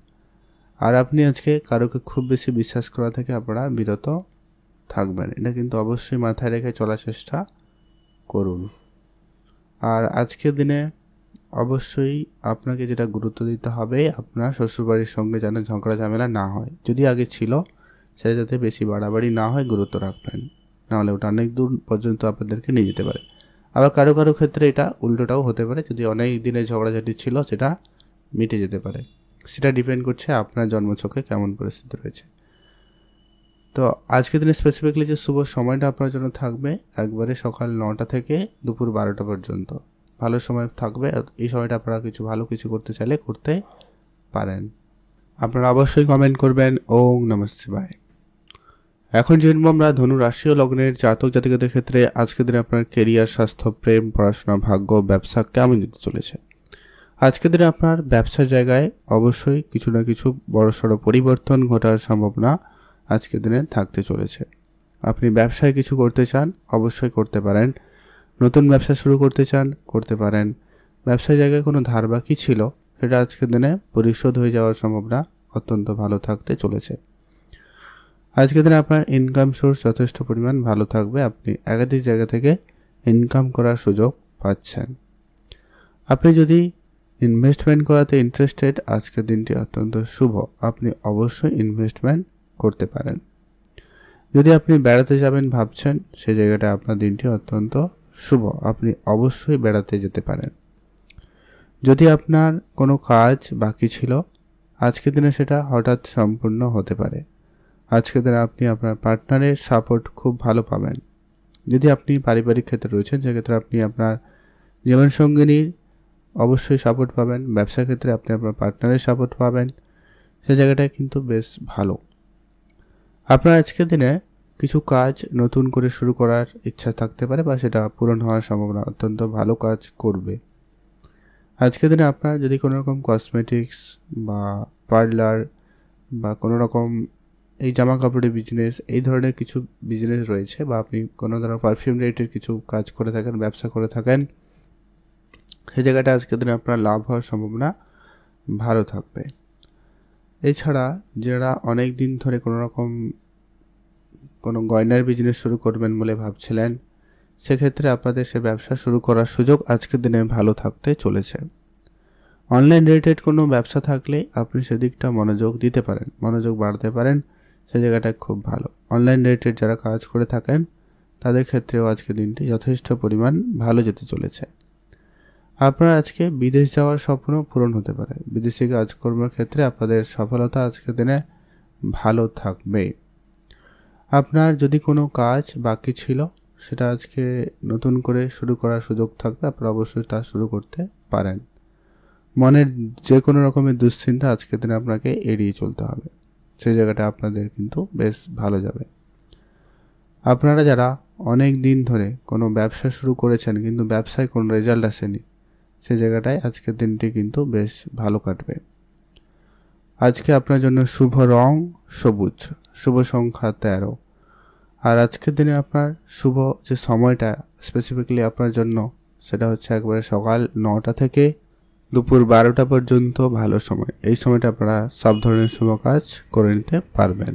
আর আপনি আজকে কারোকে খুব বেশি বিশ্বাস করা থেকে আপনারা বিরত থাকবেন, এটা কিন্তু অবশ্যই মাথায় রেখে চলার চেষ্টা করুন। আর আজকের দিনে অবশ্যই আপনাকে যেটা গুরুত্ব দিতে হবে, আপনার শ্বশুরবাড়ির সঙ্গে যেন ঝগড়া ঝামেলা না হয়, যদি আগে ছিল সেটা যাতে বেশি বাড়াবাড়ি না হয় গুরুত্ব রাখবেন, নাহলে ওটা অনেক দূর পর্যন্ত আপনাদেরকে নিয়ে যেতে পারে। আবার কারো কারো ক্ষেত্রে এটা উল্টোটাও হতে পারে, যদি অনেক দিনের ঝগড়াঝাটি ছিল সেটা মিটে যেতে পারে, সেটা ডিপেন্ড করছে আপনার জন্মছকে কেমন পরিস্থিতি রয়েছে। তো আজকের দিনে স্পেসিফিকলি যে শুভ সময়টা আপনার জন্য থাকবে একবারে সকাল 9টা থেকে দুপুর 12টা পর্যন্ত, ভালো সময় থাকবে। এই সময়টা আপনারা ভালো কিছু করতে চাইলে করতে পারেন। আপনারা অবশ্যই কমেন্ট করবেন। ওম নমঃ শিবায়। এখন জানবো আমরা ধনু রাশি ও লগ্নের জাতক জাতিকাদের ক্ষেত্রে আজকের দিনে আপনার কেরিয়ার, স্বাস্থ্য, প্রেম, পড়াশোনা, ভাগ্য, ব্যবসা কেমন যেতে চলেছে। আজকের দিনে আপনার ব্যবসার জায়গায় অবশ্যই কিছু না কিছু বড়সড় পরিবর্তন ঘটার সম্ভাবনা আজকের দিনে থাকতে চলেছে। আপনি ব্যবসায় কিছু করতে চান, অবশ্যই করতে পারেন। নতুন ব্যবসা শুরু করতে চান, করতে পারেন। ব্যবসার জায়গায় কোনো ধার বাকি ছিল, সেটা আজকের দিনে পরিশোধ হয়ে যাওয়ার সম্ভাবনা অত্যন্ত ভালো থাকতে চলেছে। আজকের দিনে আপনার ইনকাম সোর্স যথেষ্ট পরিমাণ ভালো থাকবে। আপনি একাধিক জায়গা থেকে ইনকাম করার সুযোগ পাচ্ছেন। আপনি যদি ইনভেস্টমেন্ট করাতে ইন্টারেস্টেড, আজকের দিনটি অত্যন্ত শুভ। আপনি অবশ্যই ইনভেস্টমেন্ট করতে পারেন। যদি আপনি বেড়াতে যাবেন ভাবছেন, সেই জায়গাটা আপনার দিনটি অত্যন্ত শুভ। আপনি অবশ্যই বেড়াতে যেতে পারেন। যদি আপনার কোনো কাজ বাকি ছিল, আজকের দিনে সেটা হঠাৎ সম্পূর্ণ হতে পারে। আজকের দিনে আপনি আপনার পার্টনারের সাপোর্ট খুব ভালো পাবেন। যদি আপনি পারিবারিক ক্ষেত্রে রয়েছেন, সেক্ষেত্রে আপনি আপনার জীবনসঙ্গিনীর অবশ্যই সাপোর্ট পাবেন। ব্যবসা ক্ষেত্রে আপনি আপনার পার্টনারের সাপোর্ট পাবেন। সে জায়গাটায় কিন্তু বেশ ভালো। আপনার আজকের দিনে কিছু কাজ নতুন করে শুরু করার ইচ্ছা থাকতে পারে বা সেটা পূরণ হওয়ার সম্ভাবনা অত্যন্ত ভালো কাজ করবে। আজকের দিনে আপনার যদি কোনো রকম কসমেটিক্স বা পার্লার বা কোনো রকম এই জামা কাপড়ের বিজনেস, এই ধরনের কিছু বিজনেস রয়েছে, বা আপনি কোনো ধরনের পারফিউম রিলেটেড কিছু কাজ করে থাকেন, ব্যবসা করে থাকেন, সেই জায়গাটা আজকের দিনে আপনার লাভ হওয়ার সম্ভাবনা ভালো থাকবে। এছাড়া যারা অনেক দিন ধরে কোনো গয়নার বিজনেস শুরু করবেন বলে ভাবছিলেন, সেক্ষেত্রে আপনাদের সে ব্যবসা শুরু করার সুযোগ আজকের দিনে ভালো থাকতে চলেছে। অনলাইন রিলেটেড কোনো ব্যবসা থাকলে আপনি সেদিকটা মনোযোগ দিতে পারেন, মনোযোগ বাড়াতে পারেন, সে জায়গাটা খুব ভালো। অনলাইন রিলেটেড যারা কাজ করে থাকেন, তাদের ক্ষেত্রেও আজকের দিনটি যথেষ্ট পরিমাণ ভালো যেতে চলেছে। আপনার আজকে বিদেশ যাওয়ার স্বপ্ন পূরণ হতে পারে। বিদেশি কাজকর্মের ক্ষেত্রে আপনাদের সফলতা আজকের দিনে ভালো থাকবে। আপনার যদি কোনো কাজ বাকি ছিল, সেটা আজকে নতুন করে শুরু করার সুযোগ থাকবে। আপনারা অবশ্যই তা শুরু করতে পারেন। মনের যে কোনো রকমের দুশ্চিন্তা আজকের দিনে আপনাকে এড়িয়ে চলতে হবে। সেই জায়গাটা আপনাদের কিন্তু বেশ ভালো যাবে। আপনারা যারা অনেক দিন ধরে কোনো ব্যবসা শুরু করেছেন কিন্তু ব্যবসায় কোনো রেজাল্ট আসেনি, সেই জায়গাটায় আজকের দিনটি কিন্তু বেশ ভালো কাটবে। আজকে আপনার জন্য শুভ রং সবুজ, শুভ সংখ্যা 13। আর আজকের দিনে আপনার শুভ যে সময়টা স্পেসিফিকলি আপনার জন্য, সেটা হচ্ছে একবারে সকাল 9টা থেকে দুপুর 12টা পর্যন্ত ভালো সময়। এই সময়টা আপনারা সব ধরনের শুভ কাজ করে নিতে পারবেন।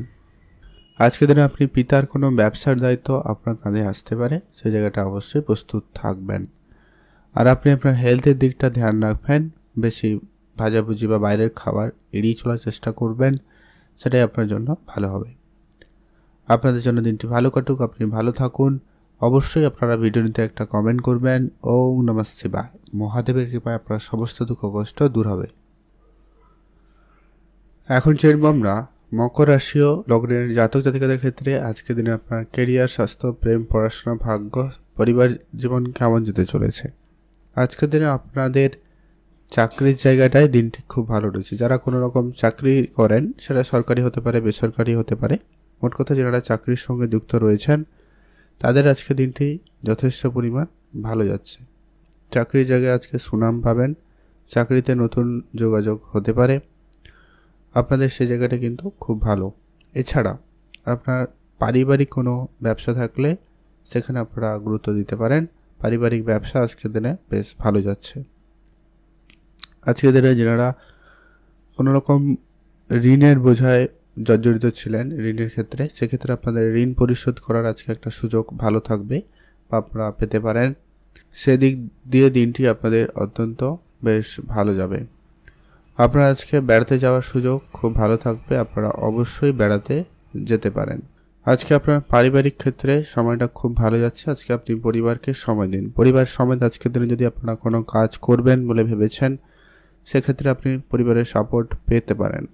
আজকের দিনে আপনি পিতার কোনো ব্যবসার দায়িত্ব আপনার কাঁধে আসতে পারে, সেই জায়গাটা অবশ্যই প্রস্তুত থাকবেন। আর আপনি আপনার হেলথের দিকটা ধ্যান রাখবেন। বেশি ভাজাভুজি বা বাইরের খাবার এড়িয়ে চলার চেষ্টা করবেন, সেটাই আপনার জন্য ভালো হবে। আপনাদের জন্য দিনটি ভালো কাটুক, আপনি ভালো থাকুন। অবশ্যই আপনারা ভিডিওটিতে একটা কমেন্ট করবেন। ওম নমঃ শিবায়। মহাদেবের কৃপায় আপনার সমস্ত দুঃখ কষ্ট দূর হবে। এখন জানবো আমরা মকর রাশি ও লগ্নের জাতক জাতিকাদের ক্ষেত্রে আজকের দিনে আপনার কেরিয়ার, স্বাস্থ্য, প্রেম, পড়াশোনা, ভাগ্য, পরিবার জীবন কেমন যেতে চলেছে। আজকের দিনে আপনাদের চাকরির জায়গাটায় দিনটি খুব ভালো রয়েছে। যারা কোনো রকম চাকরি করেন, সেটা সরকারি হতে পারে, বেসরকারি হতে পারে, মোট কথা যারা চাকরির সঙ্গে যুক্ত রয়েছেন, তাদের আজকে দিনটি যথেষ্ট পরিমাণ ভালো যাচ্ছে। চাকরির জায়গায় আজকে সুনাম পাবেন। চাকরিতে নতুন যোগাযোগ হতে পারে। আপনাদের সে জায়গাটা কিন্তু খুব ভালো। এছাড়া আপনার পারিবারিক কোনো ব্যবসা থাকলে সেখানে আপনারা গুরুত্ব দিতে পারেন। পারিবারিক ব্যবসা আজকের দিনে বেশ ভালো যাচ্ছে। আজকের দিনে যারা কোনো রকম ঋণের বোঝায় জর্জরিত ছিলেন ঋণের ক্ষেত্রে, সেক্ষেত্রে আপনাদের ঋণ পরিশোধ করার আজকে একটা সুযোগ ভালো থাকবে বা আপনারা পেতে পারেন। সেদিক দিয়ে দিনটি আপনাদের অত্যন্ত বেশ ভালো যাবে। আপনারা আজকে বেড়াতে যাওয়ার সুযোগ খুব ভালো থাকবে। আপনারা অবশ্যই বেড়াতে যেতে পারেন। আজকে আপনার পারিবারিক ক্ষেত্রে সময়টা খুব ভালো যাচ্ছে। আজকে আপনি পরিবারকে সময় দিন। পরিবার সমেত আজকের দিনে যদি আপনারা কোনো কাজ করবেন বলে ভেবেছেন, সেক্ষেত্রে আপনি পরিবারের সাপোর্ট পেতে পারেন।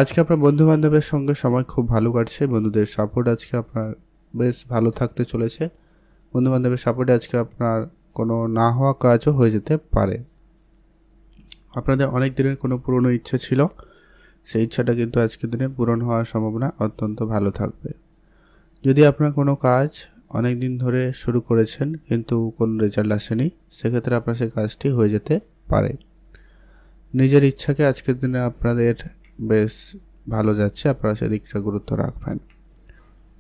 আজকে আপনার বন্ধু বান্ধবের সঙ্গে সময় খুব ভালো কাটছে। বন্ধুদের সাপোর্ট আজকে আপনার বেশ ভালো থাকতে চলেছে। বন্ধু বান্ধবের সাপোর্টে আজকে আপনার কোনো না হওয়া কাজও হয়ে যেতে পারে। আপনাদের অনেক দিনের কোনো পুরনো ইচ্ছে ছিল, সেই ইচ্ছাটা কিন্তু আজকের দিনে পূরণ হওয়ার সম্ভাবনা অত্যন্ত ভালো থাকবে। যদি আপনার কোনো কাজ অনেক দিন ধরে শুরু করেছেন কিন্তু কোনো রেজাল্ট আসেনি, সেক্ষেত্রে আপনার সেই কাজটি হয়ে যেতে পারে। নিজের ইচ্ছাকে আজকের দিনে আপনাদের বেশ ভালো যাচ্ছে, আপনারা সেদিকটা গুরুত্ব রাখবেন।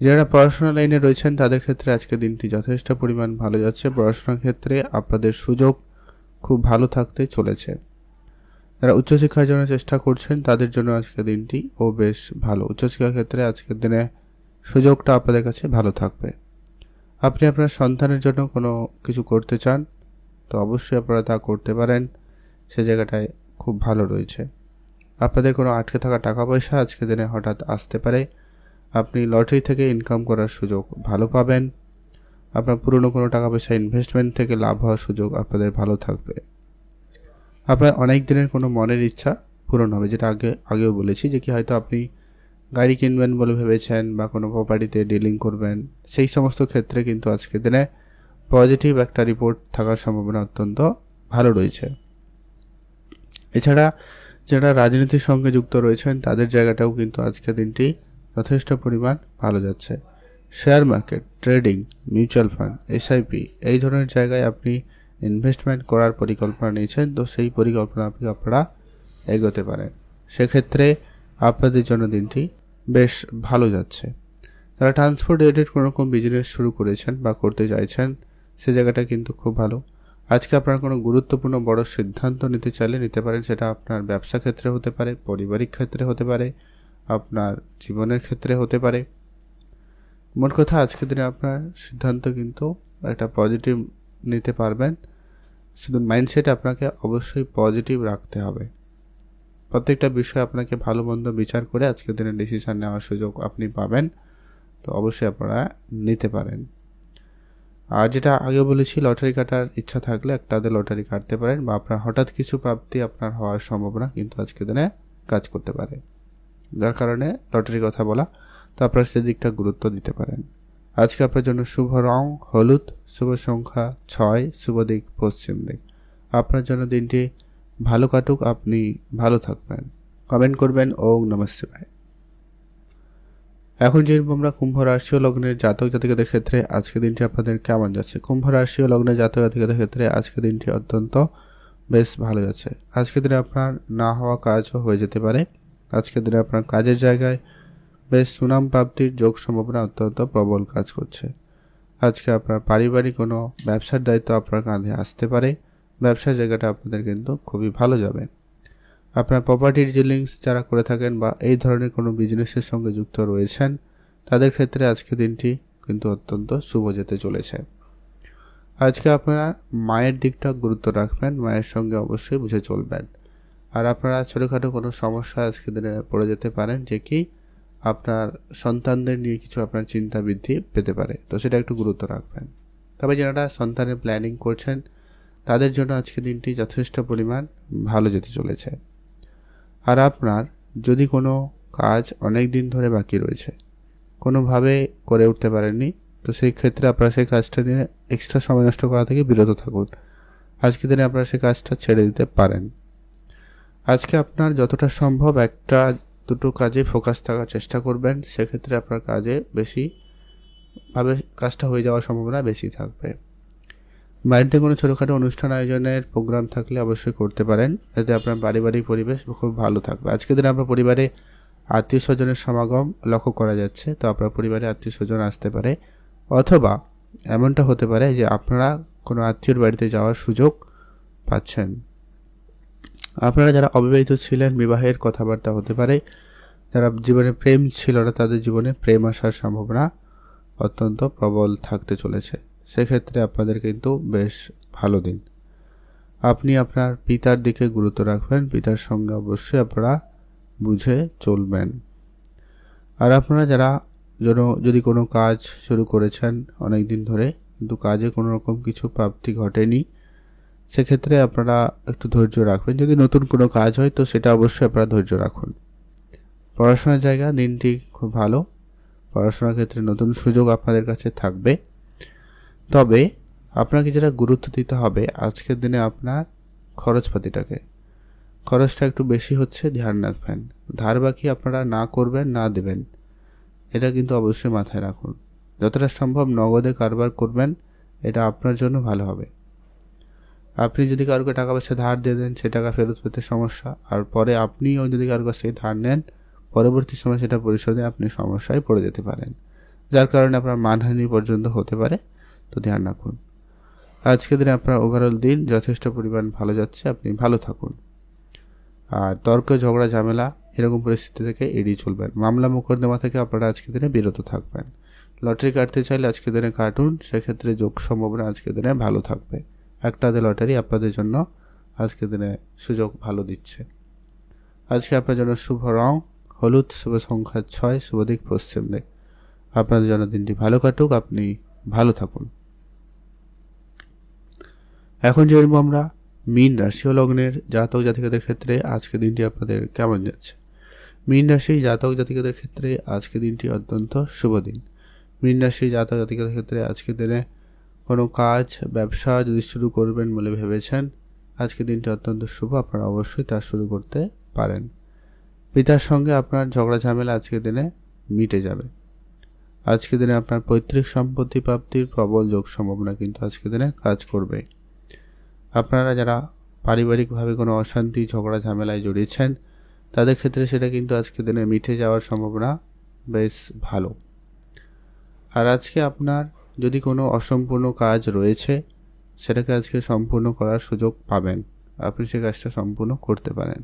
যারা পড়াশোনা লাইনে রয়েছেন তাদের ক্ষেত্রে আজকের দিনটি যথেষ্ট পরিমাণ ভালো যাচ্ছে। পড়াশোনার ক্ষেত্রে আপনাদের সুযোগ খুব ভালো থাকতে চলেছে। যারা উচ্চশিক্ষার জন্য চেষ্টা করছেন তাদের জন্য আজকের দিনটি বেশ ভালো। উচ্চশিক্ষার ক্ষেত্রে আজকের দিনে সুযোগটা আপনাদের কাছে ভালো থাকবে। আপনি আপনার সন্তানের জন্য কোনো কিছু করতে চান তো অবশ্যই আপনারা তা করতে পারেন, সে জায়গাটায় খুব ভালো রয়েছে। আপনাদের কোনো আটকে থাকা টাকা পয়সা আজকের দিনে হঠাৎ আসতে পারে। আপনি লটারি থেকে ইনকাম করার সুযোগ ভালো পাবেন। আপনার পুরনো কোনো টাকা পয়সা ইনভেস্টমেন্ট থেকে লাভ হওয়ার সুযোগ আপনাদের ভালো থাকবে। আপনার অনেক দিনের কোনো মনের ইচ্ছা পূরণ হবে, যেটা আগেও বলেছি যে কি হয়তো আপনি গাড়ি কিনবেন বলে ভেবেছেন বা কোনো প্রপার্টিতে ডিলিং করবেন, সেই সমস্ত ক্ষেত্রে কিন্তু আজকের দিনে পজিটিভ একটা রিপোর্ট থাকার সম্ভাবনা অত্যন্ত ভালো রয়েছে। এছাড়া যারা রাজনীতির সঙ্গে যুক্ত রয়েছেন তাদের জায়গাটাও কিন্তু আজকের দিনটি যথেষ্ট পরিমাণ ভালো যাচ্ছে। Share market, trading, mutual fund, SIP এই ধরনের জায়গায় আপনি ইনভেস্টমেন্ট করার পরিকল্পনা নিয়েছেন, তো সেই পরিকল্পনা আপনারা এগোতে পারেন। সেক্ষেত্রে আপনাদের জন্য দিনটি বেশ ভালো যাচ্ছে। যারা ট্রান্সপোর্ট রিলেটেড কোনো রকম বিজনেস শুরু করেছেন বা করতে চাইছেন, সে জায়গাটা কিন্তু খুব ভালো। আজকে আপনার কোনো গুরুত্বপূর্ণ বড় সিদ্ধান্ত নিতে চাইলে নিতে পারেন, সেটা আপনার ব্যবসা ক্ষেত্রে হতে পারে, পারিবারিক ক্ষেত্রে হতে পারে, আপনার জীবনের ক্ষেত্রে হতে পারে। মোট কথা আজকের দিনে আপনার সিদ্ধান্ত কিন্তু একটা পজিটিভ নিতে পারবেন। শুধু মাইন্ডসেট আপনাকে অবশ্যই পজিটিভ রাখতে হবে। প্রত্যেকটা বিষয় আপনাকে ভালো মন্দ বিচার করে আজকের দিনে ডিসিশন নেওয়ার সুযোগ আপনি পাবেন, তো অবশ্যই আপনারা নিতে পারেন। আর যেটা আগে বলেছি, লটারি কাটার ইচ্ছা থাকলে একটা লটারি কাটতে পারেন, বা আপনার হঠাৎ কিছু প্রাপ্তি আপনার হওয়ার সম্ভাবনা কিন্তু আজকের দিনে কাজ করতে পারে, যার কারণে লটারির কথা বলা, তো আপনারা সেদিকটা গুরুত্ব দিতে পারেন। আজকে আপনার জন্য শুভ রং হলুদ, শুভ সংখ্যা 6, শুভ দিক পশ্চিম দিক। আপনার জন্য দিনটি ভালো কাটুক, আপনি ভালো থাকবেন। কমেন্ট করবেন ওম নমঃ শিবায়। এখন যে আমরা কুম্ভ রাশি ও লগ্নের জাতক জাতিকাদের ক্ষেত্রে আজকে দিনটি আপনাদের কেমন যাচ্ছে। কুম্ভ রাশি ও লগ্নের জাতক জাতিকাদের ক্ষেত্রে আজকে দিনটি অত্যন্ত বেশ ভালো যাচ্ছে। আজকের দিনে আপনার না হওয়া কাজও হয়ে যেতে পারে। আজকের দিনে আপনার কাজের জায়গায় বেশ সুনাম প্রাপ্তির যোগ সম্ভাবনা অত্যন্ত প্রবল কাজ করছে। আজকে আপনার পারিবারিক কোনো ব্যবসার দায়িত্ব আপনার কাঁধে আসতে পারে। ব্যবসার জায়গাটা আপনাদের কিন্তু খুবই ভালো যাবে। আপনার প্রপার্টি ডিলিংস যারা করে থাকেন বা এই ধরনের কোনো বিজনেসের সঙ্গে যুক্ত রয়েছেন, তাদের ক্ষেত্রে আজকে দিনটি কিন্তু অত্যন্ত শুভ যেতে চলেছে। আজকে আপনারা মায়ের দিকটা গুরুত্ব রাখবেন, মায়ের সঙ্গে অবশ্যই বুঝে চলবেন। আর আপনারা ছোটোখাটো কোনো সমস্যা আজকে দিনে পড়ে যেতে পারেন, যে কি আপনার সন্তানদের নিয়ে কিছু আপনার চিন্তা বৃদ্ধি পেতে পারে, তো সেটা একটু গুরুত্ব রাখবেন। তবে যারা সন্তানের প্ল্যানিং করছেন তাদের জন্য আজকে দিনটি যথেষ্ট পরিমাণ ভালো যেতে চলেছে। আর আপনার যদি কোনো কাজ অনেক দিন ধরে বাকি রয়েছে, কোনোভাবে করে উঠতে পারেননি, তো সেই ক্ষেত্রে আপনারা সেই কাজটা নিয়ে এক্সট্রা সময় নষ্ট করা থেকে বিরত থাকুন। আজকের দিনে আপনারা সেই কাজটা ছেড়ে দিতে পারেন। আজকে আপনার যতটা সম্ভব একটা দুটো কাজে ফোকাস থাকার চেষ্টা করবেন, সেক্ষেত্রে আপনার কাজে বেশিভাবে কাজটা হয়ে যাওয়ার সম্ভাবনা বেশি থাকবে। বাড়িতে কোনো ছোটোখাটো অনুষ্ঠান আয়োজনের প্রোগ্রাম থাকলে অবশ্যই করতে পারেন, এতে আপনার পারিবারিক পরিবেশ খুব ভালো থাকবে। আজকের দিনে আপনার পরিবারে আত্মীয় স্বজনের সমাগম লক্ষ্য করা যাচ্ছে, তো আপনার পরিবারে আত্মীয় স্বজন আসতে পারে, অথবা এমনটা হতে পারে যে আপনারা কোনো আত্মীয়র বাড়িতে যাওয়ার সুযোগ পাচ্ছেন। আপনারা যারা অবিবাহিত ছিলেন, বিবাহের কথাবার্তা হতে পারে। যারা জীবনে প্রেম ছিল না, তাদের জীবনে প্রেম আসার সম্ভাবনা অত্যন্ত প্রবল থাকতে চলেছে। সেক্ষেত্রে আপনাদের কিন্তু বেশ ভালো দিন। আপনি আপনার পিতার দিকে গুরুত্ব রাখবেন, পিতার সঙ্গে অবশ্যই আপনারা বুঝে চলবেন। আর আপনারা যারা যদি কোনো কাজ শুরু করেছেন অনেক দিন ধরে কিন্তু কাজে কোনো রকম কিছু প্রাপ্তি ঘটেনি, সেক্ষেত্রে আপনারা একটু ধৈর্য রাখবেন। যদি নতুন কোনো কাজ হয় তো সেটা অবশ্যই আপনারা ধৈর্য রাখুন। পড়াশোনার জায়গা দিনটি খুব ভালো, পড়াশোনার ক্ষেত্রে নতুন সুযোগ আপনাদের কাছে থাকবে। তবে আপনাকে যেটা গুরুত্ব দিতে হবে আজকের দিনে আপনার খরচটা একটু বেশি হচ্ছে, ধ্যান রাখবেন। ধার বাকি আপনারা না করবেন, না দেবেন, এটা কিন্তু অবশ্যই মাথায় রাখুন। যতটা সম্ভব নগদে কারবার করবেন, এটা আপনার জন্য ভালো হবে। আপনি যদি কারোকে টাকা পয়সা ধার দিয়ে দেন, সে টাকা ফেরত পেতে সমস্যা, আর পরে আপনিও যদি কারোর কাছে ধার নেন, পরবর্তী সময় সেটা পরিশোধে আপনি সমস্যায় পড়ে যেতে পারেন, যার কারণে আপনার মানহানি পর্যন্ত হতে পারে। তো ধ্যান রাখুন। আজকের দিনে আপনার ওভারঅল দিন যথেষ্ট পরিমাণ ভালো যাচ্ছে, আপনি ভালো থাকুন। আর তর্ক, ঝগড়া, ঝামেলা এরকম পরিস্থিতি থেকে এড়িয়ে চলবেন। মামলা মোকদ্দমা থেকে আপনারা আজকের দিনে বিরত থাকবেন। লটারি কাটতে চাইলে আজকের দিনে কাটুন, সেক্ষেত্রে যোগ সম্ভাবনা আজকের দিনে ভালো থাকবে। একটা লটারি আপনাদের জন্য আজকের দিনে সুযোগ ভালো দিচ্ছে। আজকে আপনার জন্য শুভ রং হলুদ, শুভ সংখ্যা 6, শুভ দিক পশ্চিম দিক। আপনাদের জন্য দিনটি ভালো কাটুক, আপনি ভালো থাকুন। এখন জানবো আমরা মীন রাশি ও লগ্নের জাতক জাতিকাদের ক্ষেত্রে আজকে দিনটি আপনাদের কেমন যাচ্ছে। মীন রাশি জাতক জাতিকাদের ক্ষেত্রে আজকে দিনটি অত্যন্ত শুভ দিন। মীন রাশি জাতক জাতিকাদের ক্ষেত্রে আজকের দিনে কোনো কাজ, ব্যবসা যদি শুরু করবেন বলে ভেবেছেন, আজকের দিনটি অত্যন্ত শুভ, আপনারা অবশ্যই তা শুরু করতে পারেন। পিতার সঙ্গে আপনার ঝগড়া ঝামেলা আজকের দিনে মিটে যাবে। আজকের দিনে আপনার পৈতৃক সম্পত্তি প্রাপ্তির প্রবল যোগ সম্ভাবনা কিন্তু আজকের দিনে কাজ করবে। আপনারা যারা পারিবারিকভাবে কোনো অশান্তি, ঝগড়া ঝামেলায় জড়িয়েছেন, তাদের ক্ষেত্রে সেটা কিন্তু আজকের দিনে মিটে যাওয়ার সম্ভাবনা বেশ ভালো। আর আজকে আপনার যদি কোনো অসম্পূর্ণ কাজ রয়েছে, সেটাকে আজকে সম্পূর্ণ করার সুযোগ পাবেন, আপনি সে কাজটা সম্পূর্ণ করতে পারেন।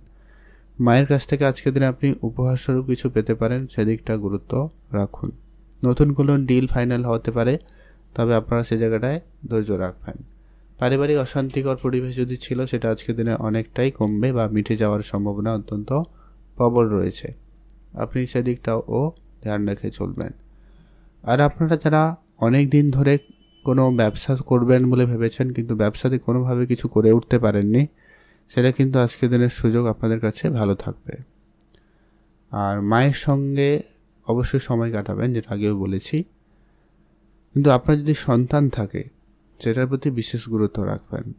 মায়ের কাছ থেকে আজকের দিনে আপনি উপহারস্বরূপ কিছু পেতে পারেন, সেদিকটা গুরুত্ব রাখুন। নতুন কোনো ডিল ফাইনাল হতে পারে, তবে আপনারা সে জায়গাটায় ধৈর্য রাখবেন। পারিবারিক অশান্তিকর পরিবেশ যদি ছিল, সেটা আজকের দিনে অনেকটাই কমবে বা মিটে যাওয়ার সম্ভাবনা অত্যন্ত প্রবল রয়েছে। আপনি সেদিকটাও ধ্যান রেখে চলবেন। আর আপনারা যারা অনেক দিন ধরে কোনো ব্যবসা করবেন বলে ভেবেছেন, কিন্তু ব্যবসাতে কোনোভাবে কিছু করে উঠতে পারেননি, সেটা কিন্তু আজকের দিনের সুযোগ আপনাদের কাছে ভালো থাকবে। আর মায়ের সঙ্গে অবশ্যই সময় কাটাবেন, যেটা আগেও বলেছি। কিন্তু আপনার যদি সন্তান থাকে, সেটার প্রতি বিশেষ গুরুত্ব রাখবেন।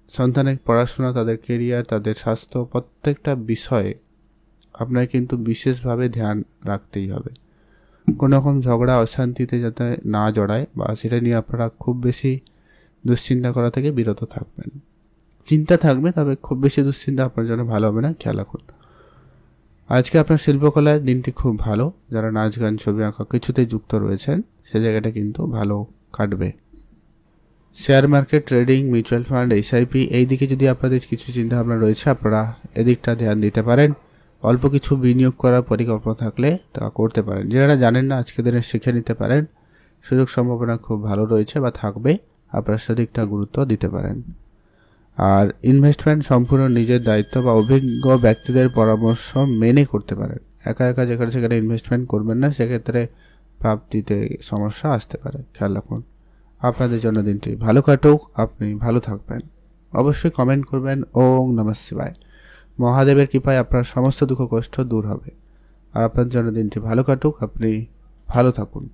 সন্তানের পড়াশোনা, তাদের কেরিয়ার, তাদের স্বাস্থ্য, প্রত্যেকটা বিষয়ে আপনার কিন্তু বিশেষভাবে ধ্যান রাখতেই হবে। কোনো রকম ঝগড়া অশান্তিতে যাতে না জড়ায়, বা সেটা নিয়ে আপনারা খুব বেশি দুশ্চিন্তা করা থেকে বিরত থাকবেন। চিন্তা থাকবে, তবে খুব বেশি দুশ্চিন্তা আপনার জন্য ভালো হবে না, খেয়াল রাখুন। আজকে আপনার শিল্পকলার দিনটি খুব ভালো। যারা নাচ, গান, ছবি আঁকা কিছুতে যুক্ত রয়েছেন, সে জায়গাটা কিন্তু ভালো কাটবে। Share market, trading, mutual fund, SIP এই দিকে যদি আপনাদের কিছু চিন্তাভাবনা রয়েছে, আপনারা এদিকটা ধ্যান দিতে পারেন। অল্প কিছু বিনিয়োগ করার পরিকল্পনা থাকলে তা করতে পারেন। যারা জানেন না, আজকের দিনে শিখে নিতে পারেন, সুযোগ সম্ভাবনা খুব ভালো রয়েছে বা থাকবে, আপনারা সেদিকটা গুরুত্ব দিতে পারেন। আর ইনভেস্টমেন্ট সম্পূর্ণ নিজের দায়িত্ব বা অভিজ্ঞ ব্যক্তিদের পরামর্শ মেনে করতে পারেন। একা একা যেখানে সেখানে ইনভেস্টমেন্ট করবেন না, সেক্ষেত্রে প্রাপ্তিতে সমস্যা আসতে পারে, খেয়াল রাখুন। আপনাদের জন্য দিনটি ভালো কাটুক, আপনি ভালো থাকবেন। অবশ্যই কমেন্ট করবেন ওম নমঃ শিবায়। মহাদেবের কৃপায় আপনার সমস্ত দুঃখ কষ্ট দূর হবে। আর আপনার জন্য দিনটি ভালো কাটুক, আপনি ভালো থাকুন।